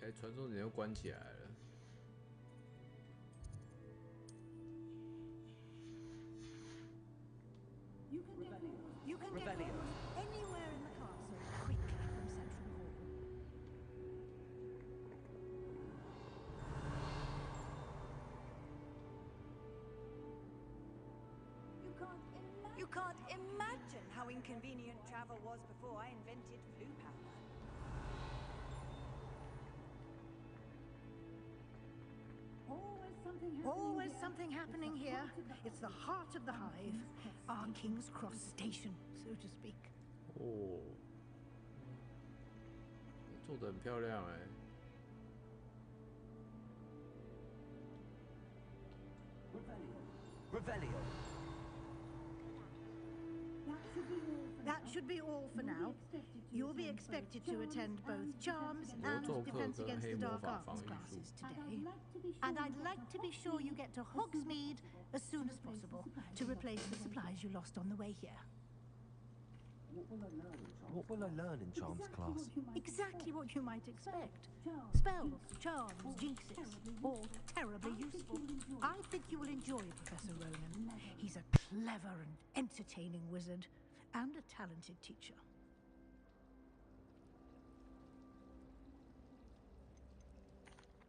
哎，传送点又关起来了。You can get anywhere in the castle quickly from Central Hall. You can't imagine how inconvenient travel was before I invented blue power. Always something happening here. It's the heart of the hive. Our King's Cross station, so to speak. 哦，做得很漂亮哎。Revelio. That should be all for now. You'll be expected to attend both Charms and Defense Against the Dark Arts classes today. And I'd like to be sure you get to Hogsmeade as soon as possible to replace the supplies you lost on the way here. What will I learn in Charms class? Exactly what you might expect. Spells, charms, jinxes, all terribly useful. I think you will enjoy Professor Ronan. He's a clever and entertaining wizard, and a talented teacher.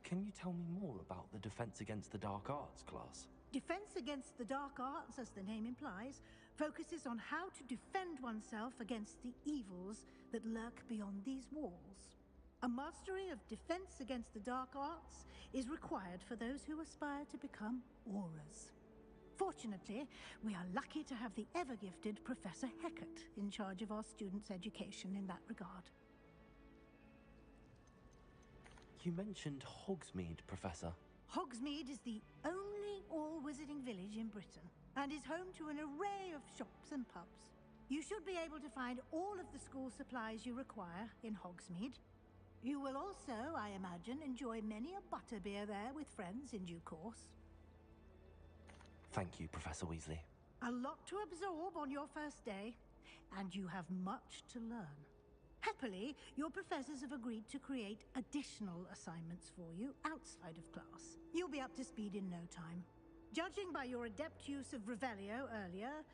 Can you tell me more about the Defense Against the Dark Arts class? Defense Against the Dark Arts, as the name implies, focuses on how to defend oneself against the evils that lurk beyond these walls. A mastery of Defense Against the Dark Arts is required for those who aspire to become Aurors. Fortunately, we are lucky to have the ever-gifted Professor Hecat in charge of our students' education in that regard. You mentioned Hogsmeade, Professor. Hogsmeade is the only all-wizarding village in Britain, and is home to an array of shops and pubs. You should be able to find all of the school supplies you require in Hogsmeade. You will also, I imagine, enjoy many a butterbeer there with friends in due course. Thank you, Professor Weasley. A lot to absorb on your first day, and you have much to learn. Happily, your professors have agreed to create additional assignments for you outside of class. You'll be up to speed in no time. Judging by your adept use of Revelio earlier,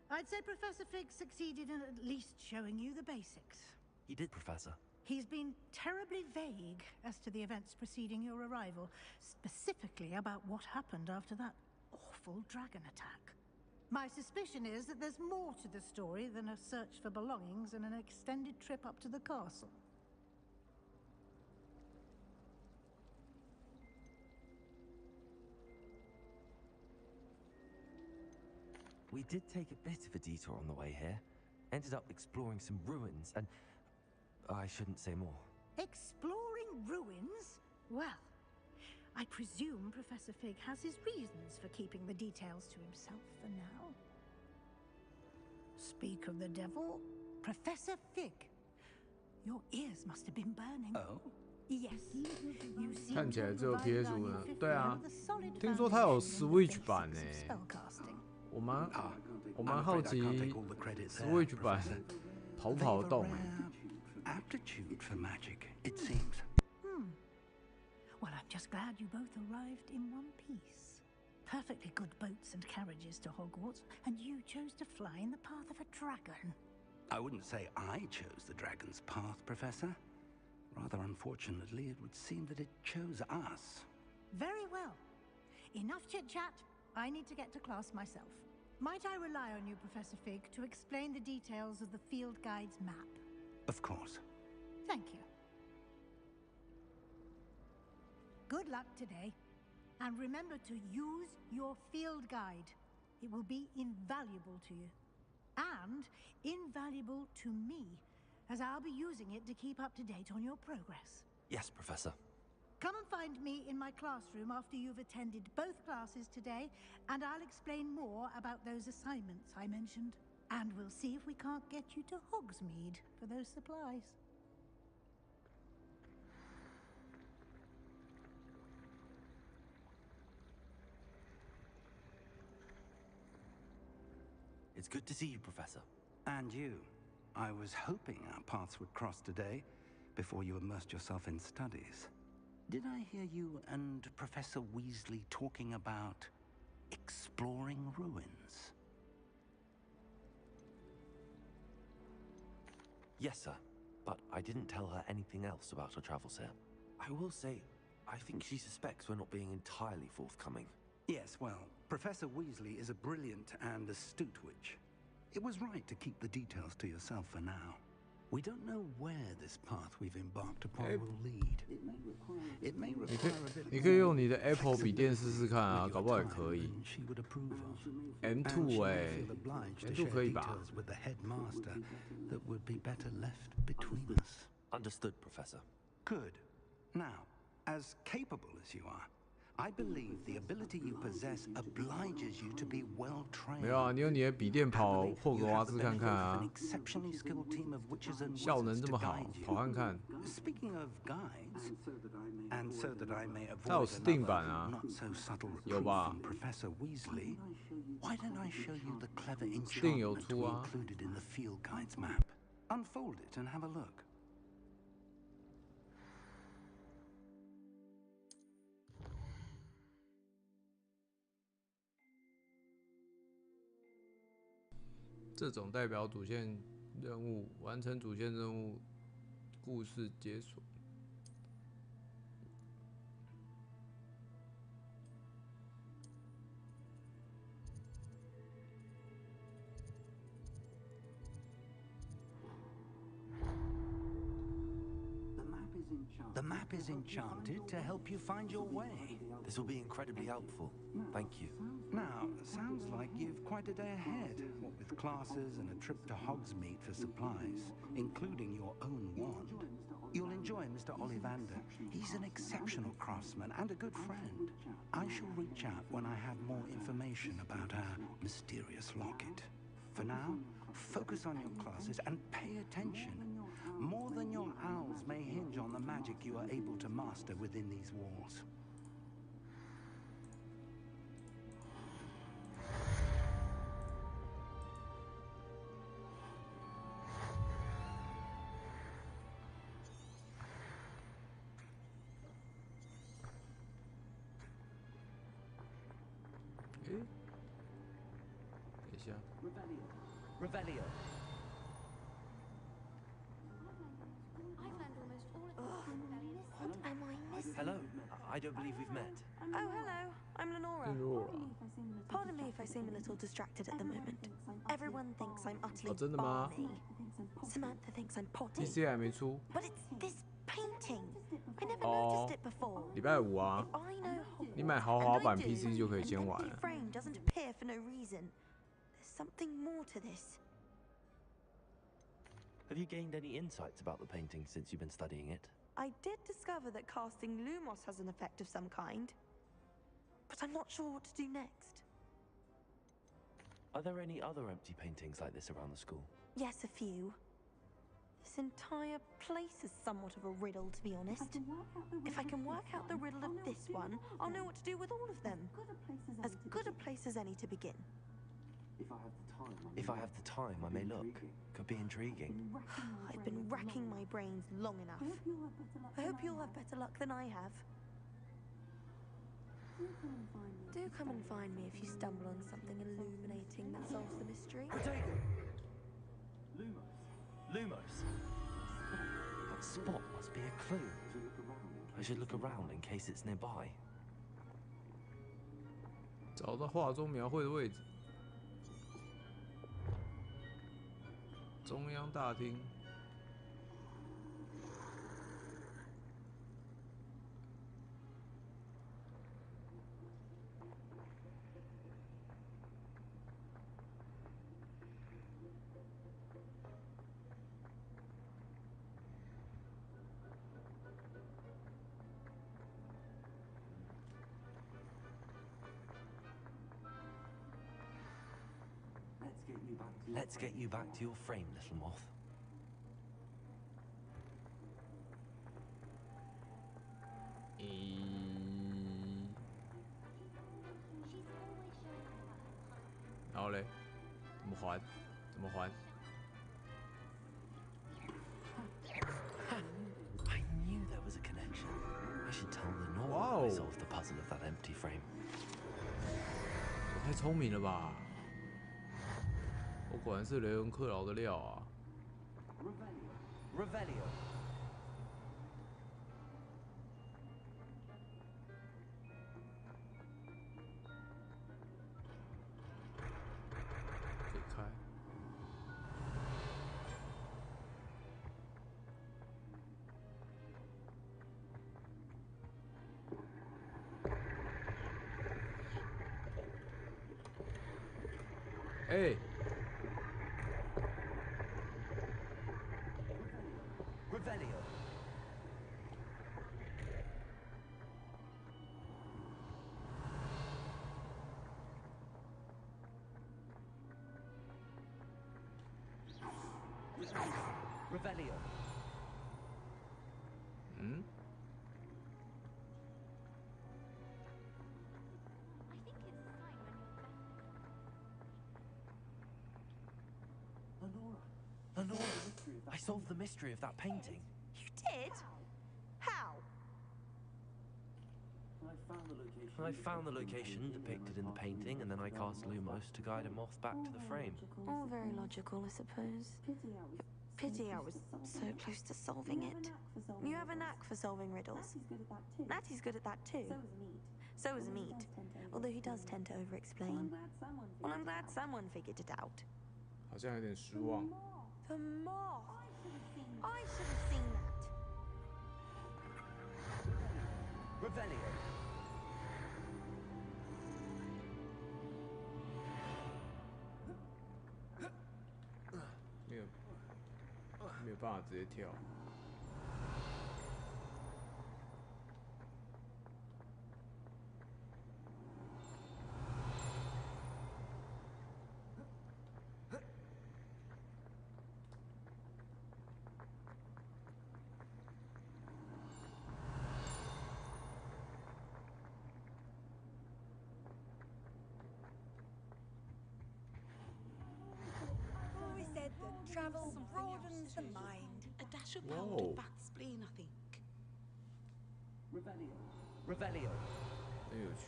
I'd say Professor Fig succeeded in at least showing you the basics. He did, Professor. He's been terribly vague as to the events preceding your arrival, specifically about what happened after that awful dragon attack. My suspicion is that there's more to the story than a search for belongings and an extended trip up to the castle. We did take a bit of a detour on the way here. Ended up exploring some ruins and... I shouldn't say more. Exploring ruins? Well, I presume Professor Fig has his reasons for keeping the details to himself for now. Speak of the devil, Professor Fig. Your ears must have been burning. Oh? Yes. You seem 看起来 to 只有 have provided PS5 our 呢 new。对啊 with a solid 听说它有 foundation in the Switch 版 basics 呢 of。spellcasting. 我蛮 I'm 好 afraid I can't 奇 take all the credit there, Switch 版 Professor. 跑不跑得 They've a 动 rare aptitude for magic, it seems. Well, I'm just glad you both arrived in one piece. Perfectly good boats and carriages to Hogwarts, and you chose to fly in the path of a dragon. I wouldn't say I chose the dragon's path, Professor. Rather unfortunately, it would seem that it chose us. Very well. Enough chit-chat. I need to get to class myself. Might I rely on you, Professor Fig, to explain the details of the field guide's map? Of course. Thank you. Good luck today. And remember to use your field guide. It will be invaluable to you. And invaluable to me, as I'll be using it to keep up to date on your progress. Yes, Professor. Come and find me in my classroom after you've attended both classes today, and I'll explain more about those assignments I mentioned. And we'll see if we can't get you to Hogsmeade for those supplies. It's good to see you, Professor. And you. I was hoping our paths would cross today, before you immersed yourself in studies. Did I hear you and Professor Weasley talking about exploring ruins? Yes, sir. But I didn't tell her anything else about her travels here. I will say, I think she suspects we're not being entirely forthcoming. Yes, well, Professor Weasley is a brilliant and astute witch. It was right to keep the details to yourself for now. We don't know where this path we've embarked upon will lead. It may require a bit 你可以用你的 Apple 笔电试试看啊，搞不好也可以。M2 哎 ，M2 可以吧？ with the headmaster that would be better left between us. Understood, Professor. Good. Now, as capable as you are, I believe the ability you possess obliges you to be well trained. 没有啊，你用你的笔电跑霍格华兹看看啊， Exceptionally skilled team of witches and 效能 wizards 这 to 么好 guide，you. 跑看看。 Speaking of guides, and so that I may 它有 avoid Steam 版 another 啊， not so subtle 有 reproof 吧 from Professor Weasley, why don't I show you the clever Steam 有 enchantment 出 we 啊。 included in the field guide's map? Unfold it and have a look. "这种代表主线任务，完成主线任务，故事解锁。The map is enchanted to help you find your way. This will be incredibly helpful. Thank you. Now, sounds like you've quite a day ahead, what with classes and a trip to Hogsmeade for supplies, including your own wand. You'll enjoy Mr. Ollivander. He's an exceptional craftsman and a good friend. I shall reach out when I have more information about our mysterious locket. For now, focus on your classes and pay attention. More than your owls may hinge on the magic you are able to master within these walls. Revelio. What am I missing? Hello. I don't believe we've met. Oh, hello. I'm Lenora. Lenora. Pardon me if I seem a little distracted at the moment. Everyone thinks I'm utterly 真的吗 balmy. Samantha thinks I'm potty. PC 还没出 But it's this painting. I never 哦 noticed it before. 礼拜五啊 If I know Hogwarts, 你买豪华版 and I do, PC 就可以 and 先 the 玩 empty 了。 frame doesn't appear for no reason. There's something more to this. Have you gained any insights about the painting since you've been studying it? I did discover that casting Lumos has an effect of some kind, but I'm not sure what to do next. Are there any other empty paintings like this around the school? Yes, a few. This entire place is somewhat of a riddle, to be honest. If I can work out the riddle of this one, I'll know what to do with all of them. As good a place as any to begin. If I have the time, I may look. Could be intriguing. I've been racking my brains long enough. I hope you'll have better luck than I have. Do come and find me if you stumble on something illuminating that solves the mystery. Lumos. That spot must be a clue. I should look around in case it's nearby. 找到画中描绘的位置。中央大厅。Let's get you back to your frame, little moth. E 然后嘞，怎么还？怎么还？ I knew there was a connection. I should tell the North I solved the puzzle of that empty frame. 我太聪明了吧！我果然是雷文克劳的料啊！ Revelio. 可以开。哎。 Revelio. Revelio. 嗯？ Lenora, I solved the mystery of that painting. You did? How? I found the location depicted in the painting, and then I cast Lumos to guide a moth back to the frame. All very logical, I suppose. Pity I was so close to solving it. You have a knack for solving riddles. Natty's good at that too. So is Meat, although he does tend to over-explain. Well, I'm glad someone figured it out. 好像有点失望。 The moth! I should have seen that. Revelio. 没有办法直接跳。Always said that travel broadens the mind. A dash of powdered bat spleen, I think. Revelio. Revelio. 真有趣。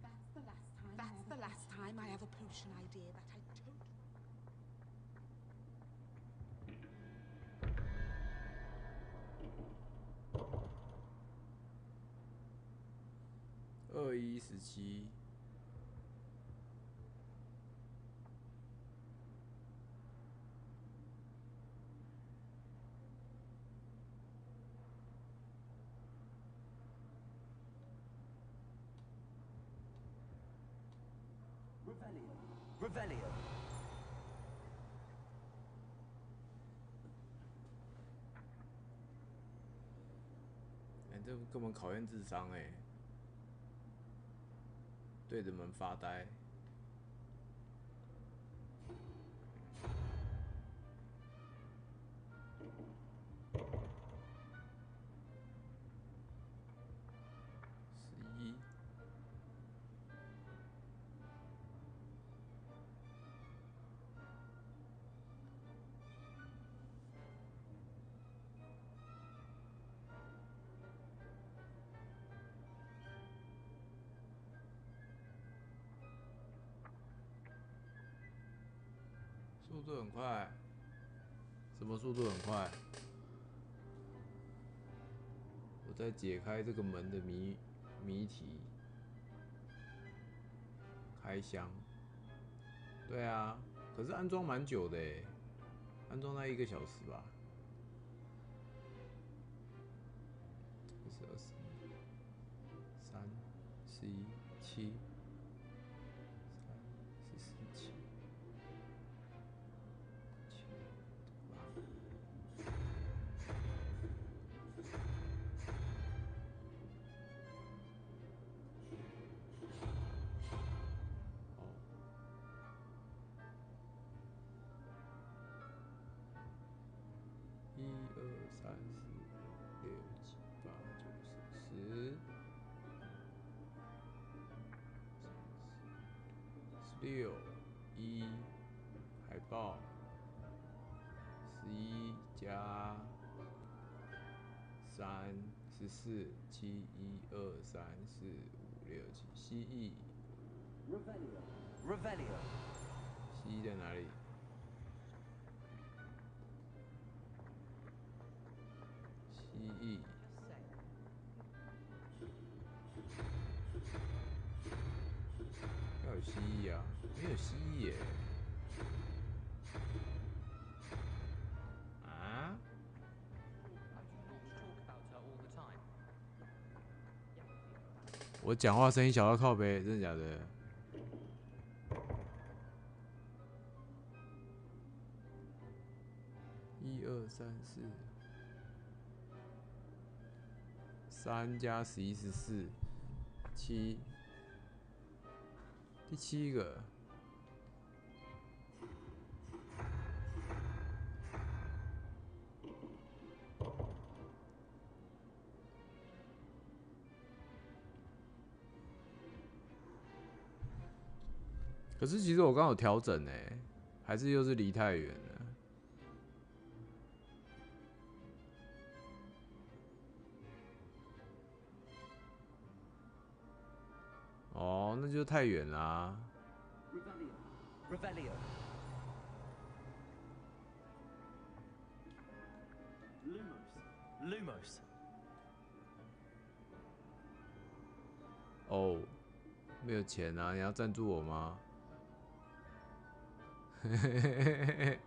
That's the last time I have a potion idea that I don't. 2117。 Revelio. 哎，这根本考验智商哎！对着门发呆。速度很快？什么速度很快？我在解开这个门的谜题。开箱。对啊，可是安装蛮久的诶，安装在1个小时吧。这是21、3、11、7、3、14、7。1、2、3、4、5、6、7、8、9、10、16、海报11加3、14、7、1、2、3、4、5、6、7，蜥蜴。Revelio。蜥蜴在哪里？蜥蜴。要有蜥蜴啊，没有蜥蜴耶。啊？我讲话声音小到靠北，真的假的？1、2、3、4、3加11、14、7，第7个。可是其实我刚有调整欸，还是又是离太远了。哦，那就太远啦。Revelio。Lumos。哦，没有钱啊！你要赞助我吗？1、2、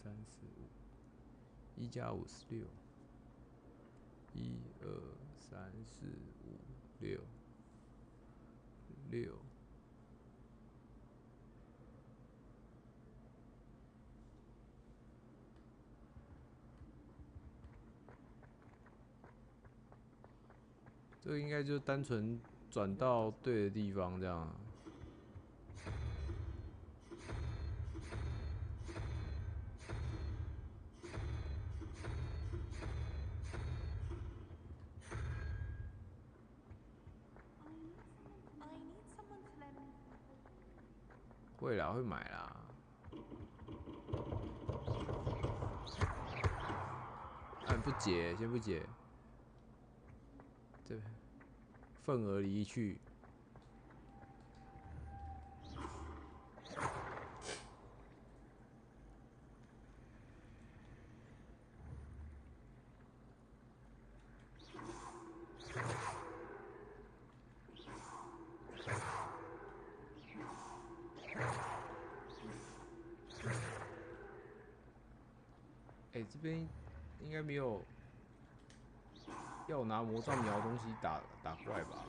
3、4、5，1加5是6。1、2、3、4、5、6。6。这个应该就单纯转到对的地方，这样。会啦，会买啦。啊，不解，先不解。这愤而离去。这边应该没有要我拿魔杖瞄东西打怪吧？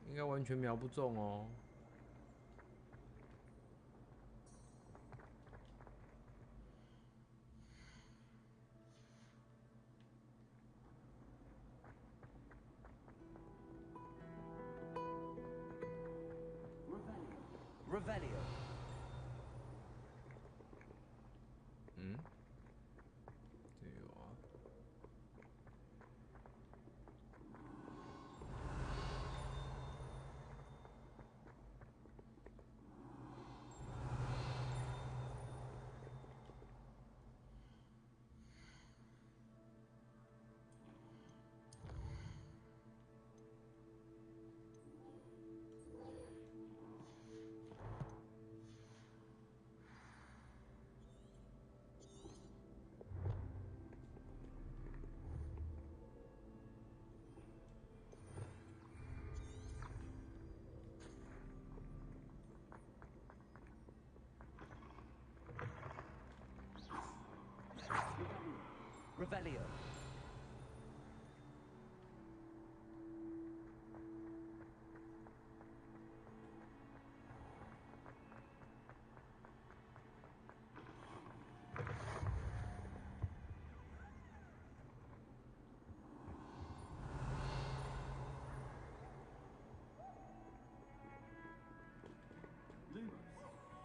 应该完全瞄不中哦。Revelio。这有啊。Revelio.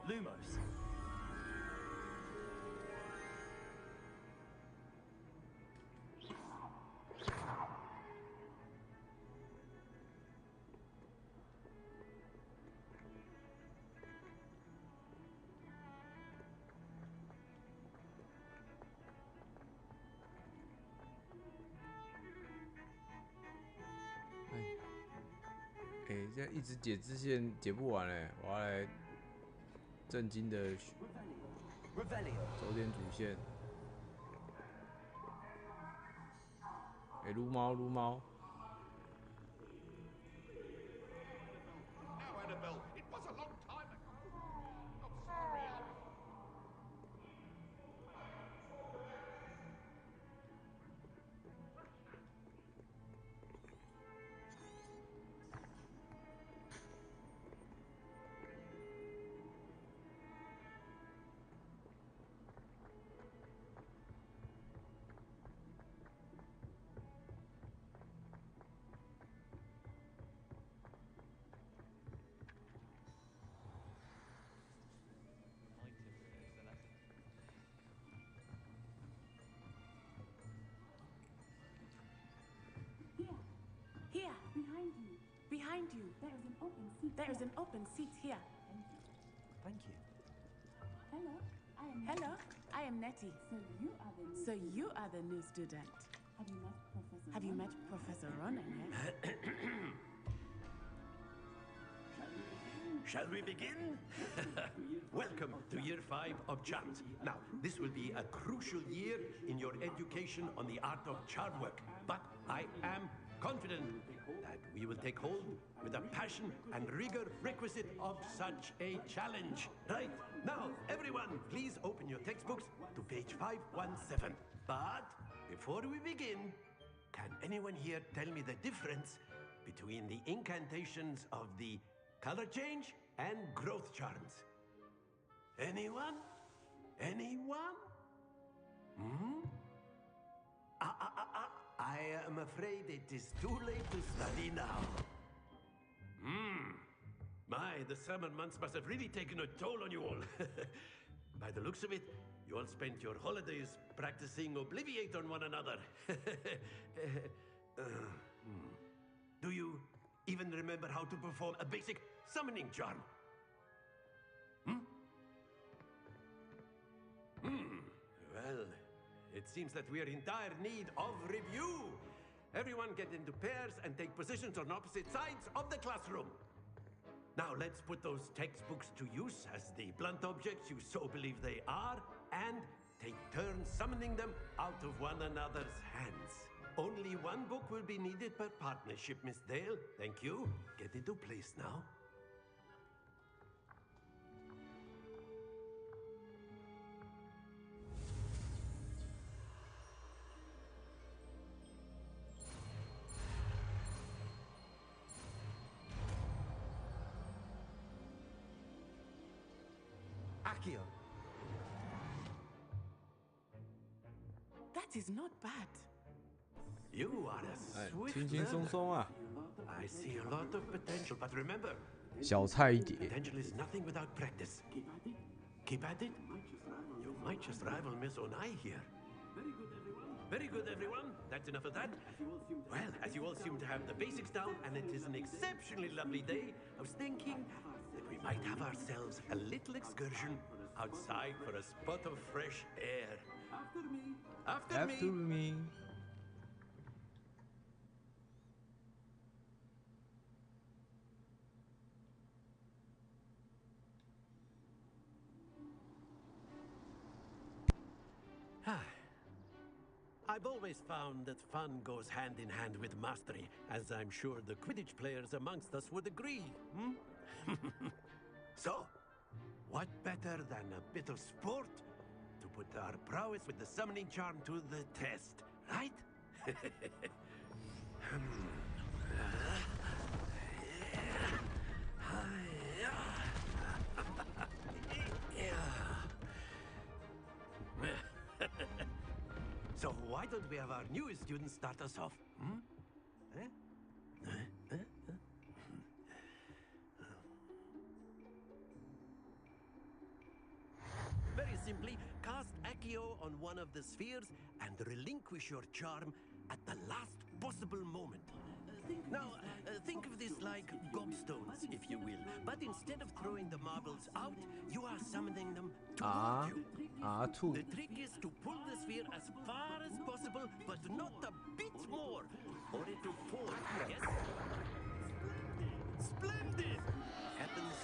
Lumos. 这样一直解支线解不完嘞，我要来正经的走点主线。撸猫撸猫。Here, behind you. There is an open seat here. Thank you. Hello, I am Nettie. So you are the new student. Have you met Professor Ronan yet? Shall we begin? Welcome to year 5 of charms. Now, this will be a crucial year in your education on the art of charm work. But I am confident that we will take hold with the passion and rigor requisite of such a challenge. Right, now, everyone, please open your textbooks to page 517. But before we begin, can anyone here tell me the difference between the incantations of the color change and growth charms? Anyone? Anyone? I am afraid it is too late to study now. My, the summer months must have really taken a toll on you all. By the looks of it, you all spent your holidays practicing Obliviate on one another. Do you even remember how to perform a basic summoning charm? Well, it seems that we are in dire need of review. Everyone get into pairs and take positions on opposite sides of the classroom. Now let's put those textbooks to use as the blunt objects you so believe they are, and take turns summoning them out of one another's hands. Only one book will be needed per partnership, Miss Dale. Thank you. Get into place now. Accio. That is not bad. You are a swift 轻轻松松啊。 I see a lot of potential, but remember, 小菜一碟。 potential is nothing without practice. Keep at it. You might just rival Miss Onai here. Very good, everyone. That's enough of that. Well, as you all seem to have the basics down, and it is an exceptionally lovely day, I was thinking that we might have ourselves a little excursion outside for a spot of fresh air. After me. After me. I've always found that fun goes hand in hand with mastery, as I'm sure the Quidditch players amongst us would agree. So, what better than a bit of sport to put our prowess with the summoning charm to the test, right? So why don't we have our newest student start us off? Hmm? Very simply, cast Accio on one of the spheres and relinquish your charm at the last possible moment. Now, think of this like gobstones, if you will. But instead of throwing the marbles out, you are summoning them toward you. The trick is to pull the sphere as far as possible, but not a bit more, or it will fall. Yes? Splendid! Happens.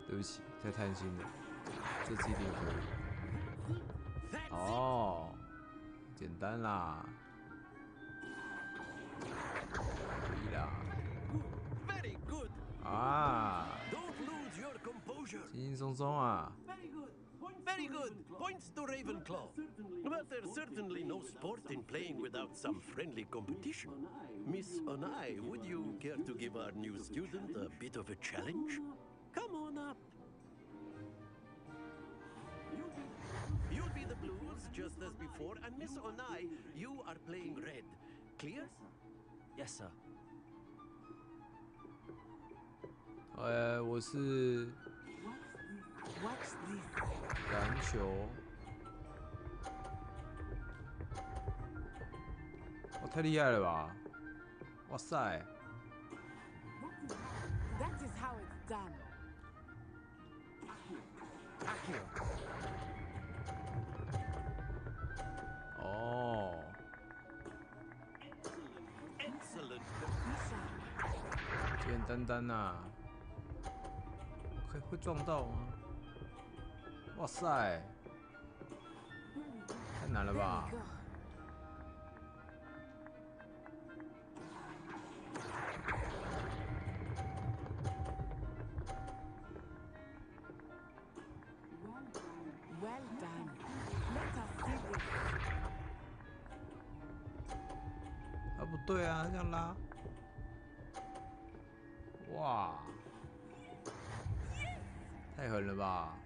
对不起，太贪心了，这次一定可以。哦，简单啦，可以啦。Very good. 啊， Don't lose your composure. 轻轻松松啊。Very good. Points to Ravenclaw. But there's certainly no sport in playing without some friendly competition. Miss Onai, would you care to give our new student a bit of a challenge? Come on up. You'll be the blues, just as before, and Miss Onai, you are playing red. Clear? Yes, sir. 我是篮球。哇，太厉害了吧！哇塞！ That is how it's done. Oh. Excellent. 简简单单呐，会撞到吗？哇塞，太难了吧！ Well done. Let us see this. 啊，不对啊，这样拉。哇，太狠了吧！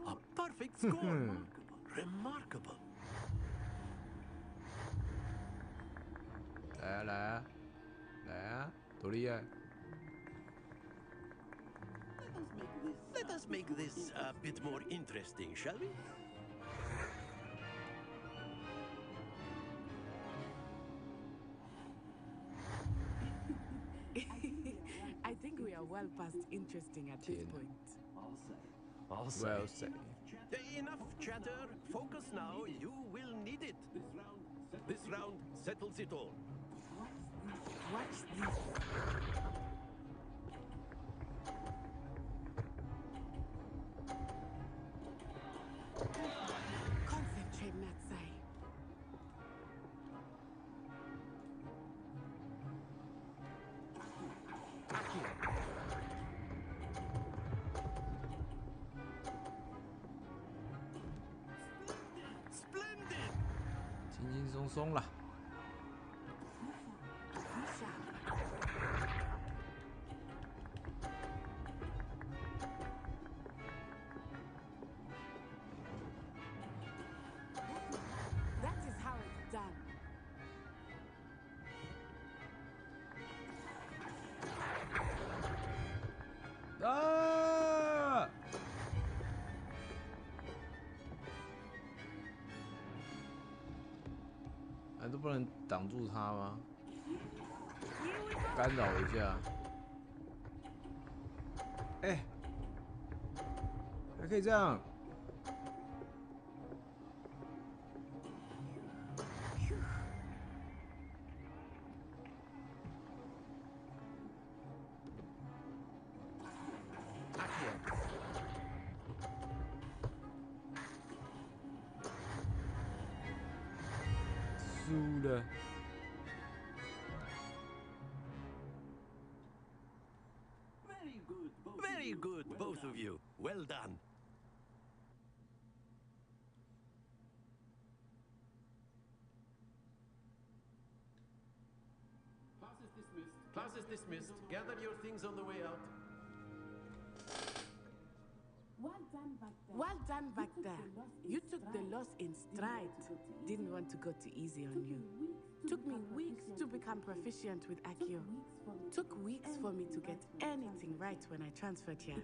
A perfect score. Remarkable. 来啊来啊来啊，多厉害！ Let us make this a bit more interesting, shall we? I think we are well past interesting at this point. I'll say. Well said. Enough chatter. Focus now. You will need it. This round settles it all. Watch this. Concentrate, Natsai. Splendid. 轻轻松松啦。 That is how it's done. Ah! 难道不能挡住他吗？干扰一下。哎，还可以这样。输了。Very good, both of you. Well done. Class is dismissed. Class is dismissed. Gather your things on the way out. Well done back there. You took the loss in stride. Didn't want to go too easy on you. Took me weeks to become proficient with Accio. Took weeks for me to get anything right when I transferred here.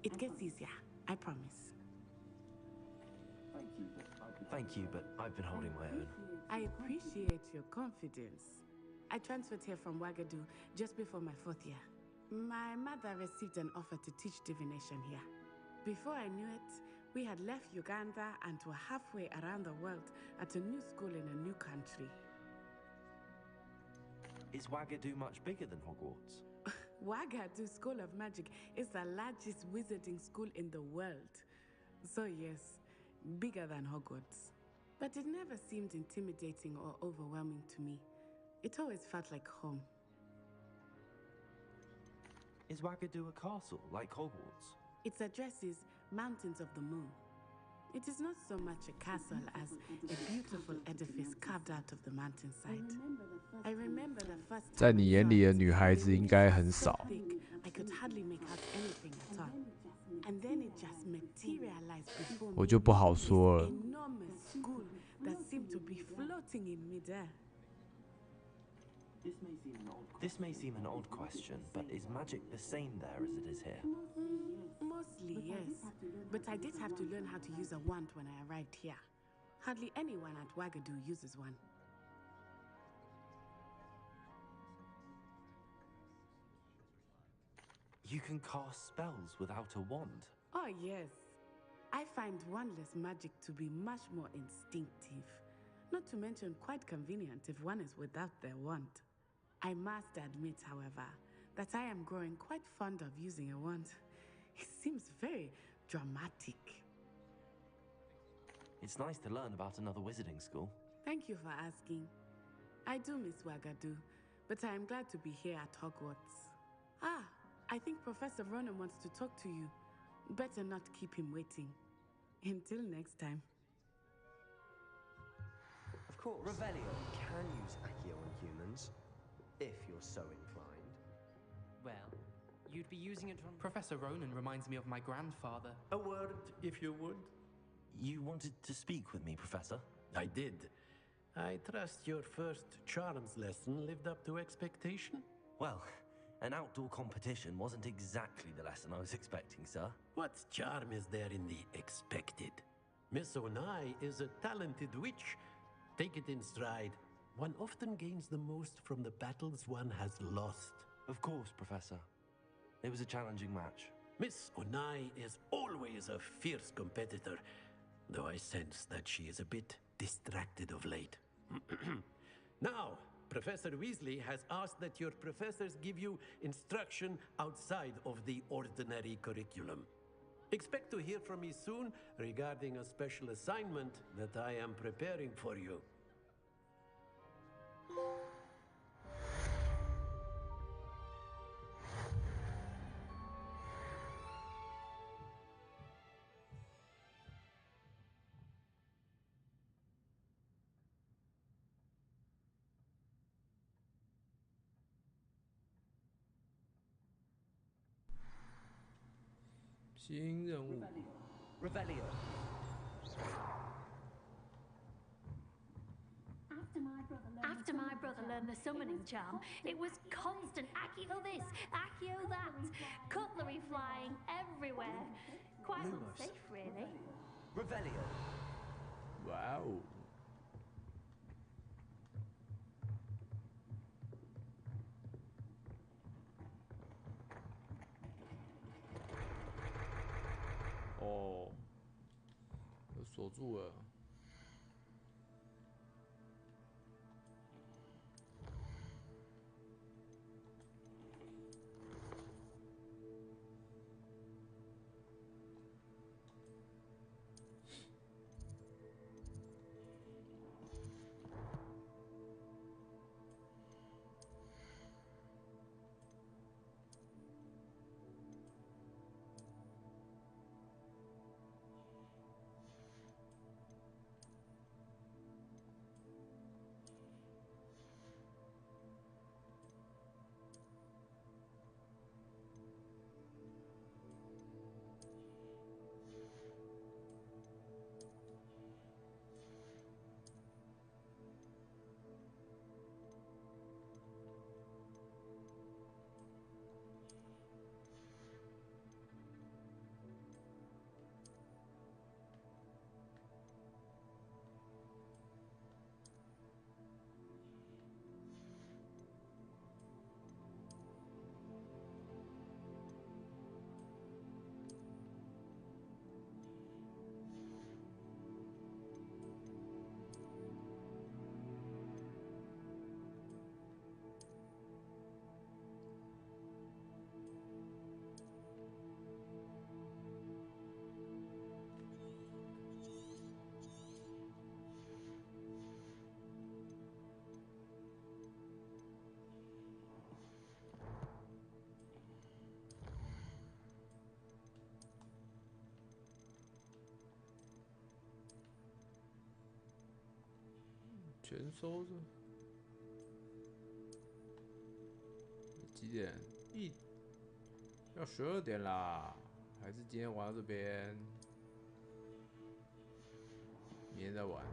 It gets easier, I promise. Thank you, but I've been holding my own. I appreciate your confidence. I transferred here from Wagadu just before my 4th year. My mother received an offer to teach divination here. Before I knew it, we had left Uganda and were halfway around the world at a new school in a new country. Is Wagadu much bigger than Hogwarts? Wagadu School of Magic is the largest wizarding school in the world. So yes, bigger than Hogwarts. But it never seemed intimidating or overwhelming to me. It always felt like home. Is Wagadu a castle, like Hogwarts? Its address is Mountains of the Moon. It is not so much a castle as a beautiful edifice carved out of the mountainside. I remember the first 在你眼里的女孩子应该很少。 I could hardly make out anything at all. And then it just materialized before me. 我就不好说了。 Enormous school that seemed to be floating in midair. This may seem an odd question, but is magic the same there as it is here? Mostly, yes. But I did have to learn how to use a wand when I arrived here. Hardly anyone at Wagadu uses one. You can cast spells without a wand? Oh, yes. I find wandless magic to be much more instinctive. Not to mention quite convenient if one is without their wand. I must admit, however, that I am growing quite fond of using a wand. It seems very dramatic. It's nice to learn about another wizarding school. Thank you for asking. I do miss Wagadu, but I am glad to be here at Hogwarts. Ah, I think Professor Ronan wants to talk to you. Better not keep him waiting. Until next time. Of course. Revelio can use Accio on humans, if you're so inclined. Well, you'd be using it on... Professor Ronan reminds me of my grandfather. A word, if you would. You wanted to speak with me, Professor? I did. I trust your first charms lesson lived up to expectation? Well, an outdoor competition wasn't exactly the lesson I was expecting, sir. What charm is there in the expected? Miss Onai is a talented witch. Take it in stride. One often gains the most from the battles one has lost. Of course, Professor. It was a challenging match. Miss Onai is always a fierce competitor, though I sense that she is a bit distracted of late. Now, Professor Weasley has asked that your professors give you instruction outside of the ordinary curriculum. Expect to hear from me soon regarding a special assignment that I am preparing for you. Revelio. After my brother learned the summoning charm, it was constant Accio this, Accio that, cutlery flying everywhere. Quite unsafe, really. Revelio. Wow.哦，有锁住了。全收着。几点？要12点啦，还是今天玩到这边，明天再玩。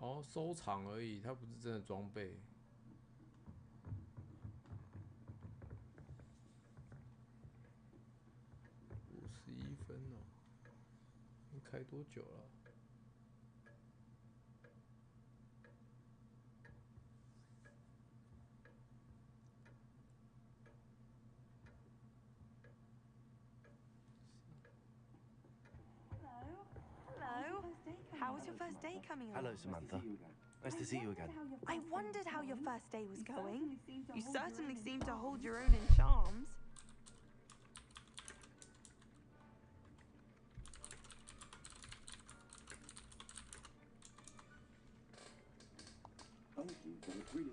哦，收藏而已，它不是真的装备。51分哦，你开多久了？Hello. How was your first day coming along? Hello, Samantha. Nice to see you again. I wondered how your first day was going. You certainly seem to hold your own in charms.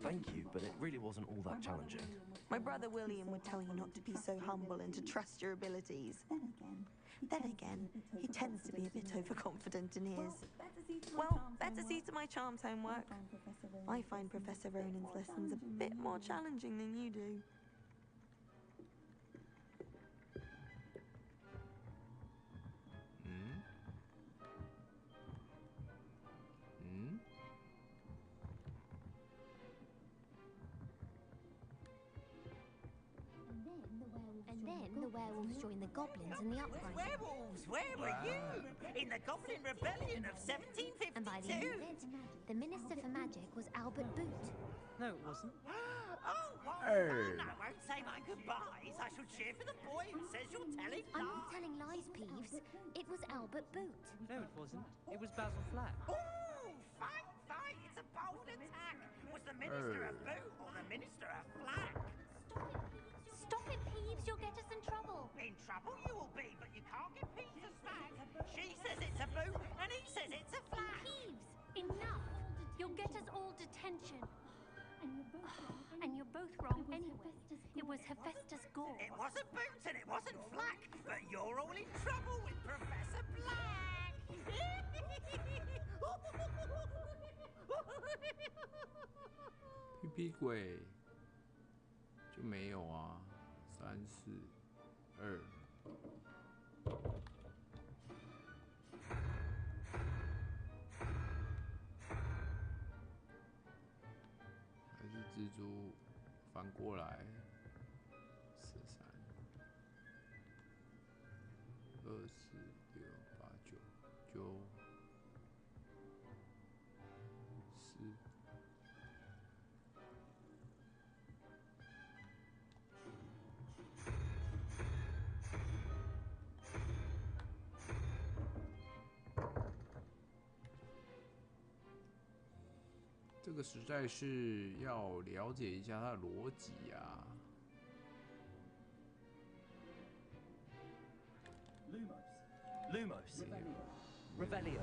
Thank you, but it really wasn't all that challenging. My brother William would tell you not to be so humble and to trust your abilities. Then again, he tends to be a bit overconfident in his. Well, better see to my charms homework. I find Professor Ronan's lessons a bit more challenging than you do. And then the werewolves joined the goblins in the uprising. Werewolves, where were you? In the Goblin Rebellion of 1752? And by the end of it, the Minister for Magic was Albert Boot. No, it wasn't. Oh, what fun! I won't say my goodbyes. I shall cheer for the boy who says you're telling lies. I'm not telling lies, Peeves. It was Albert Boot. No, it wasn't. It was Basil Flack. Ooh, fight, fight! It's a bold attack. Was the Minister a boot or the Minister a flack? Stop it, Peeves. You'll get us in trouble. In trouble you will be, but you can't get Peeves a smack. She says it's a boot, and he says it's a flack. Peeves, enough. You'll get us all detention. And you're both wrong anyway. It was Hephaestus Gore. It wasn't boot and it wasn't flack, but you're all in trouble with Professor Black.屁屁鬼就没有啊，3、4、2。还是蜘蛛翻过来，43、2、4、6、8、9、9、4。这个实在是要了解一下它的逻辑啊。Lumos. Revelio.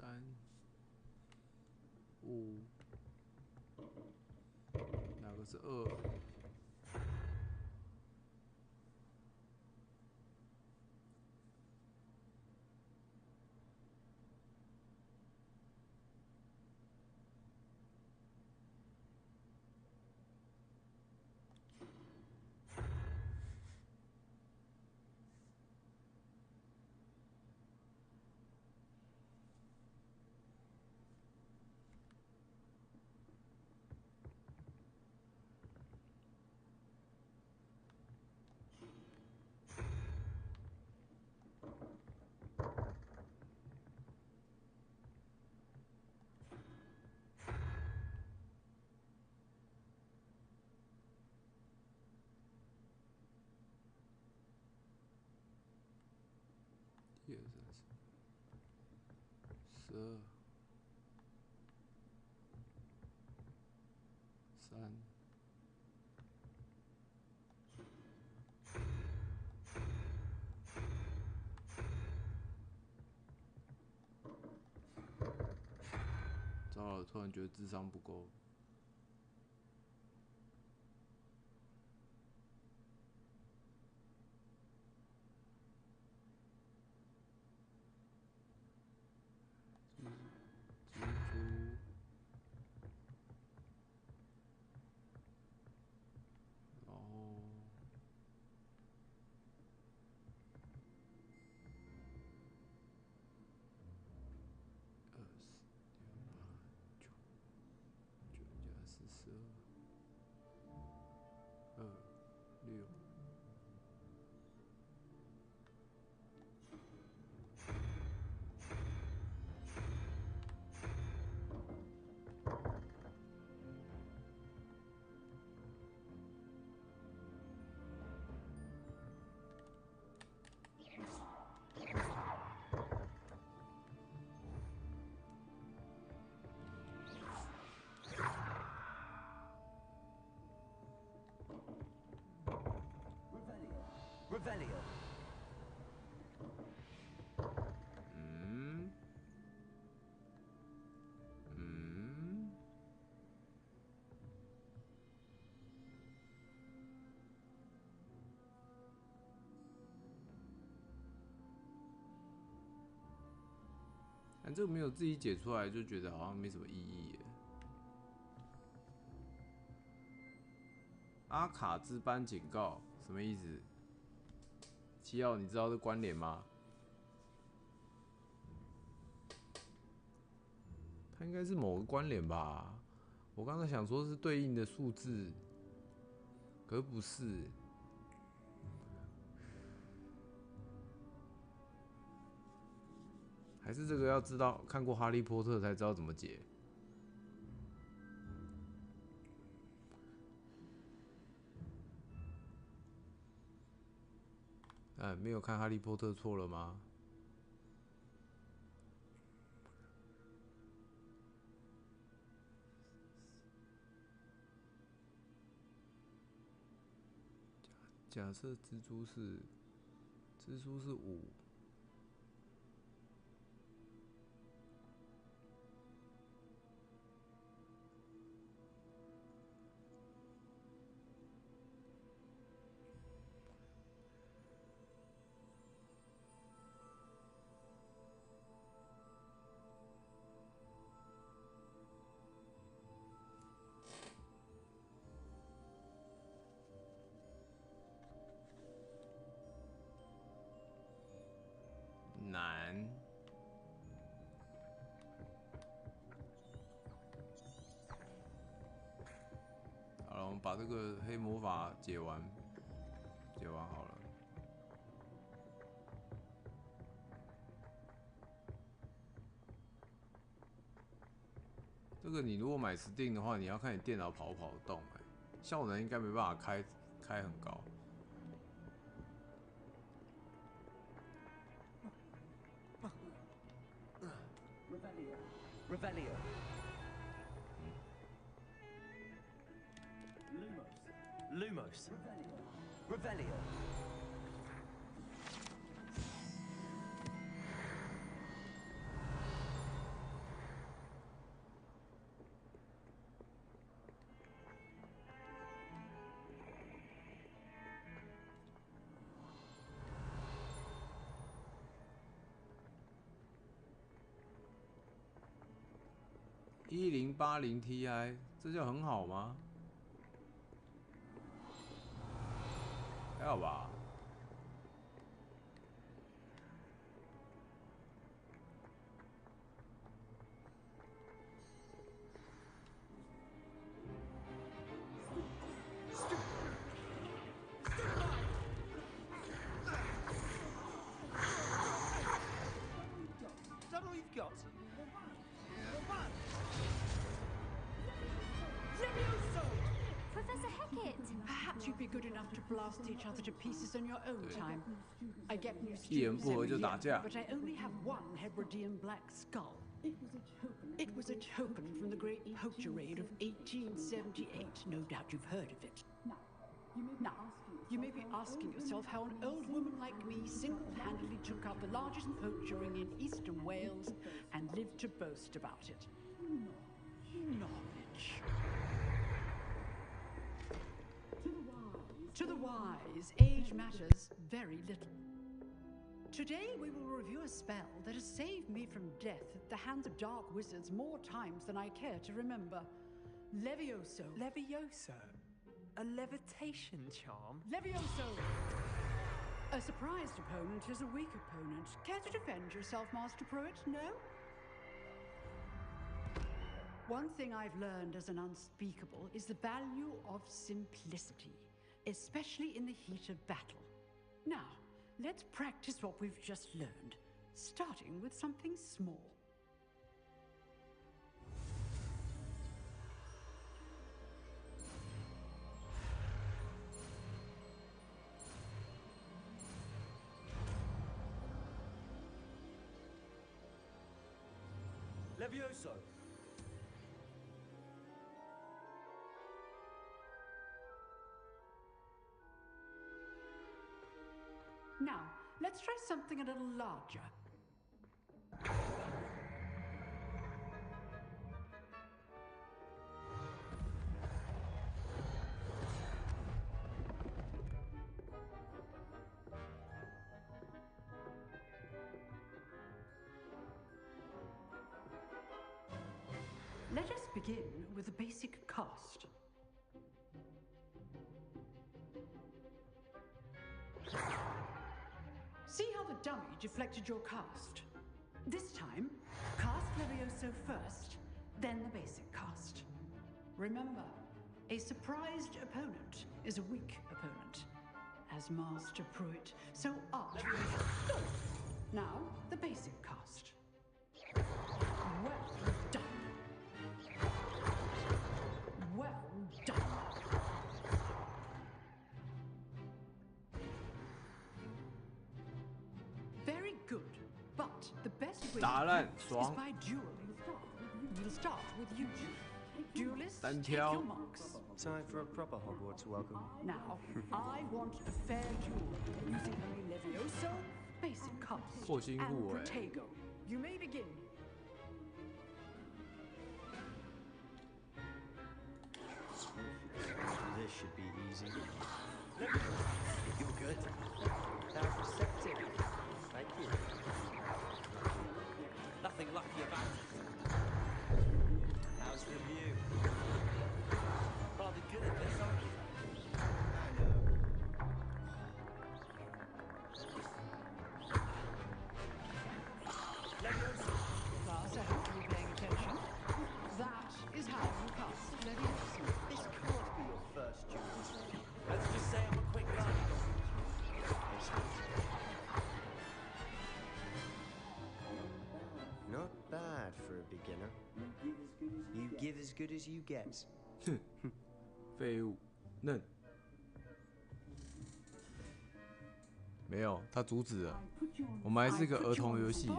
3、5，哪个是2？1、2、3、4、12、3。糟了，突然觉得智商不够。Revelio. 但这个没有自己解出来，就觉得好像没什么意义耶。阿卡兹班警告什么意思？7号，你知道这关联吗？它应该是某个关联吧？我刚刚想说是对应的数字，可是不是。还是这个要知道看过《哈利波特》才知道怎么解。没有看《哈利波特》错了吗？假设蜘蛛是5。难。好了，我们把这个黑魔法解完好了。这个你如果买Steam的话，你要看你电脑跑不跑得动效能应该没办法开很高。Revelio. Lumos. Revelio. 1080 Ti， 这就很好吗？还好吧。Is that all you've got? Professor Hecat! Perhaps you'd be good enough to blast each other to pieces in your own time. I get new 一言 students 不合 every 就 year, 打架。 but I only have one Hebridean black skull. It was a token from the great poacher raid of 1878. No doubt you've heard of it. Now, you may be asking yourself how an old woman like me single-handedly took out the largest poacher ring in eastern Wales and lived to boast about it. Knowledge. To the wise, age matters very little. Today we will review a spell that has saved me from death at the hands of dark wizards more times than I care to remember. Levioso. Levioso? A levitation charm? Levioso! A surprised opponent is a weak opponent. Care to defend yourself, Master Pruitt? No? One thing I've learned as an unspeakable is the value of simplicity, especially in the heat of battle. Now, let's practice what we've just learned, starting with something small. Levioso! Now, let's try something a little larger. Let us begin with the basic cast. See how the dummy deflected your cast? This time, cast Levioso first, then the basic cast. Remember, a surprised opponent is a weak opponent. As Master Pruitt, so arch. Now, the basic cast. Well done. Well done. Very good, but the best way打 to 烂 practice is 爽 by dueling. We'll start with you two. Duelists, 单 take 挑 your marks. Time for a proper Hogwarts welcome. Now, I want a fair duel using only Levioso, basic cast, 破心 and 户 Protego. You may begin. This should be easy. You're good. That was receptive. Thank you. Nothing lucky about it. How's the view? Rather good at this, aren't you? Class, I hope you're paying attention. That is how you cast Levioso. This can't be your first duel. Let's just say I'm a quick learner. Not bad for a beginner. You give as good as you get. 废物，嫩。没有，他阻止了。我们还是个儿童游戏。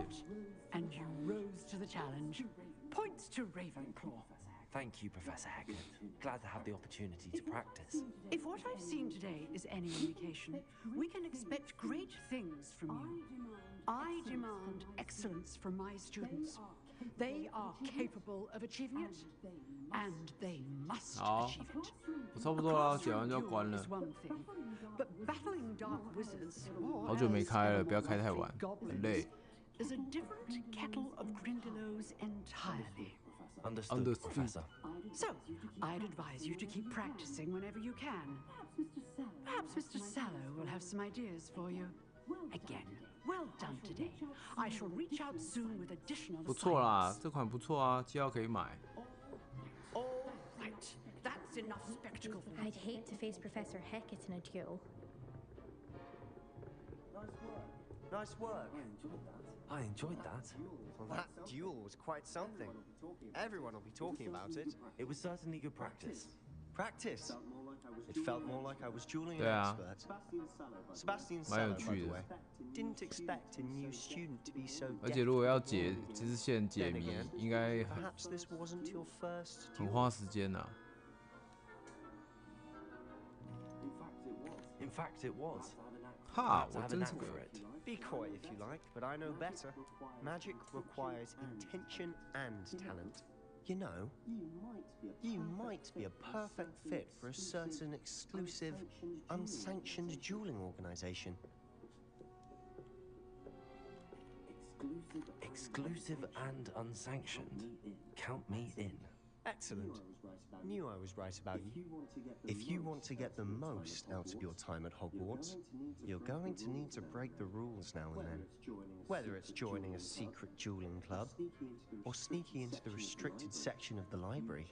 And you rose to the challenge. Points to Ravenclaw. Thank you, Professor Hecat. Glad to have the opportunity to practice. If what I've seen today is any indication, we can expect great things from you. I demand excellence from my students. They are capable of achieving it, and they must 好， achieve it. 我差不多了，讲完就要关了 Is。one thing, but battling dark wizards, or 好久没 as 开了， Voldemort 不要开太晚， defeat 很累 goblins,。is a different kettle of Grindylows entirely. Understood, Professor. So, I'd advise you to keep practicing whenever you can. Perhaps Mr. Sallow will have some ideas for you. Again, well done today. I shall reach out soon with additional 不错啦，这款不错啊，7号可以买。 All right, that's enough spectacle. I'd hate to face Professor Hecat in a duel. Nice work. I enjoyed that. Well, that duel was quite something. Everyone will be talking about it. It was certainly good practice. Practice? It felt more like I was dueling an 对啊， expert. Sebastian 蛮有 Sallow, by 趣 the 的。 way, didn't expect a new student to be so 而且如果要解 deft 支线解 Then 谜， again, 应该 perhaps this wasn't your first 很 duel. 花时间呐。 In fact, it was. 哈， Let's 我 have 真 an 是 act 个 for it. Be coy if you like, but I know better. Magic requires intention and talent. You know, you might be a perfect fit for a certain exclusive, unsanctioned dueling organization. Exclusive and unsanctioned. Count me in. Excellent. Knew I was right about you. If you want to get the most out of your time at Hogwarts, you're going to need to break the rules now and then. Whether it's joining a secret dueling club or sneaking into the restricted section of the library,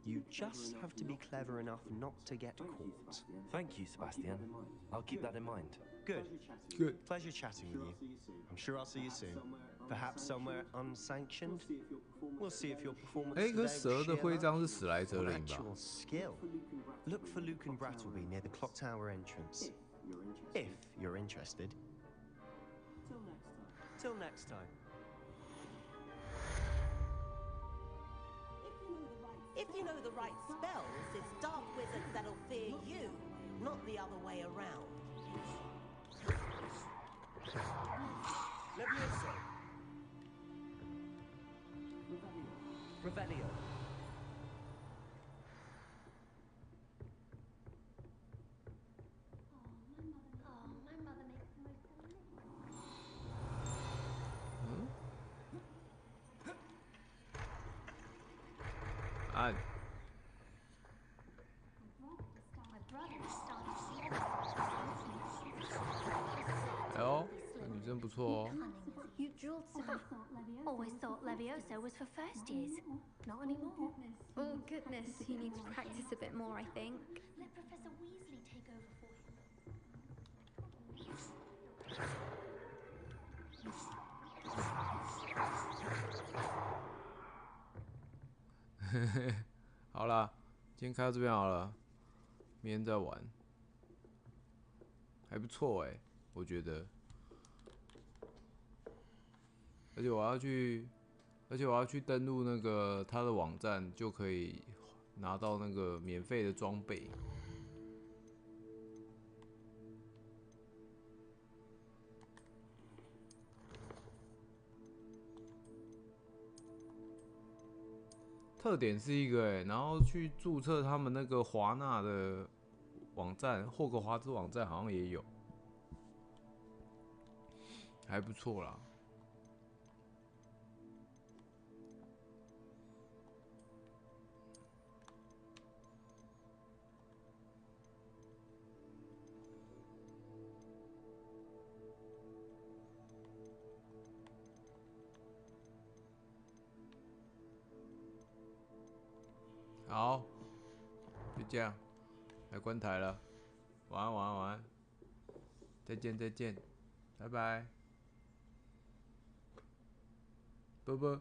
you just have to be clever enough not to get caught. Thank you, Sebastian. I'll keep that in mind. Good. Good. Pleasure chatting with you. I'm sure I'll see you soon. Perhaps somewhere unsanctioned. We'll see if your performance 哎，可 today 是蛇 will 的 cheer 徽 up 章是史莱哲 or 林吧？ actual skill. Look for Luke and Brattleby near the clock tower entrance. If you're interested. Till next time. If you know the right spells, it's dark wizards that'll fear you, not the other way around. Levioso. Revelio. Ah. My brother started 哎呦，女生不错哦。 You drilled Sebastian. Always thought Levioso was for first years. Not anymore. Oh goodness, he needs to practice a bit more, I think. Let Professor Weasley take over for him. 好啦，今天开到这边好了，明天再玩，还不错哎，我觉得。而且我要去登录那个他的网站，就可以拿到那个免费的装备。特点是一个哎，然后去注册他们那个华纳的网站，霍格华兹网站好像也有，还不错啦。好，就这样，来关台了，晚安，晚安，晚安，再见，再见，拜拜，啵啵。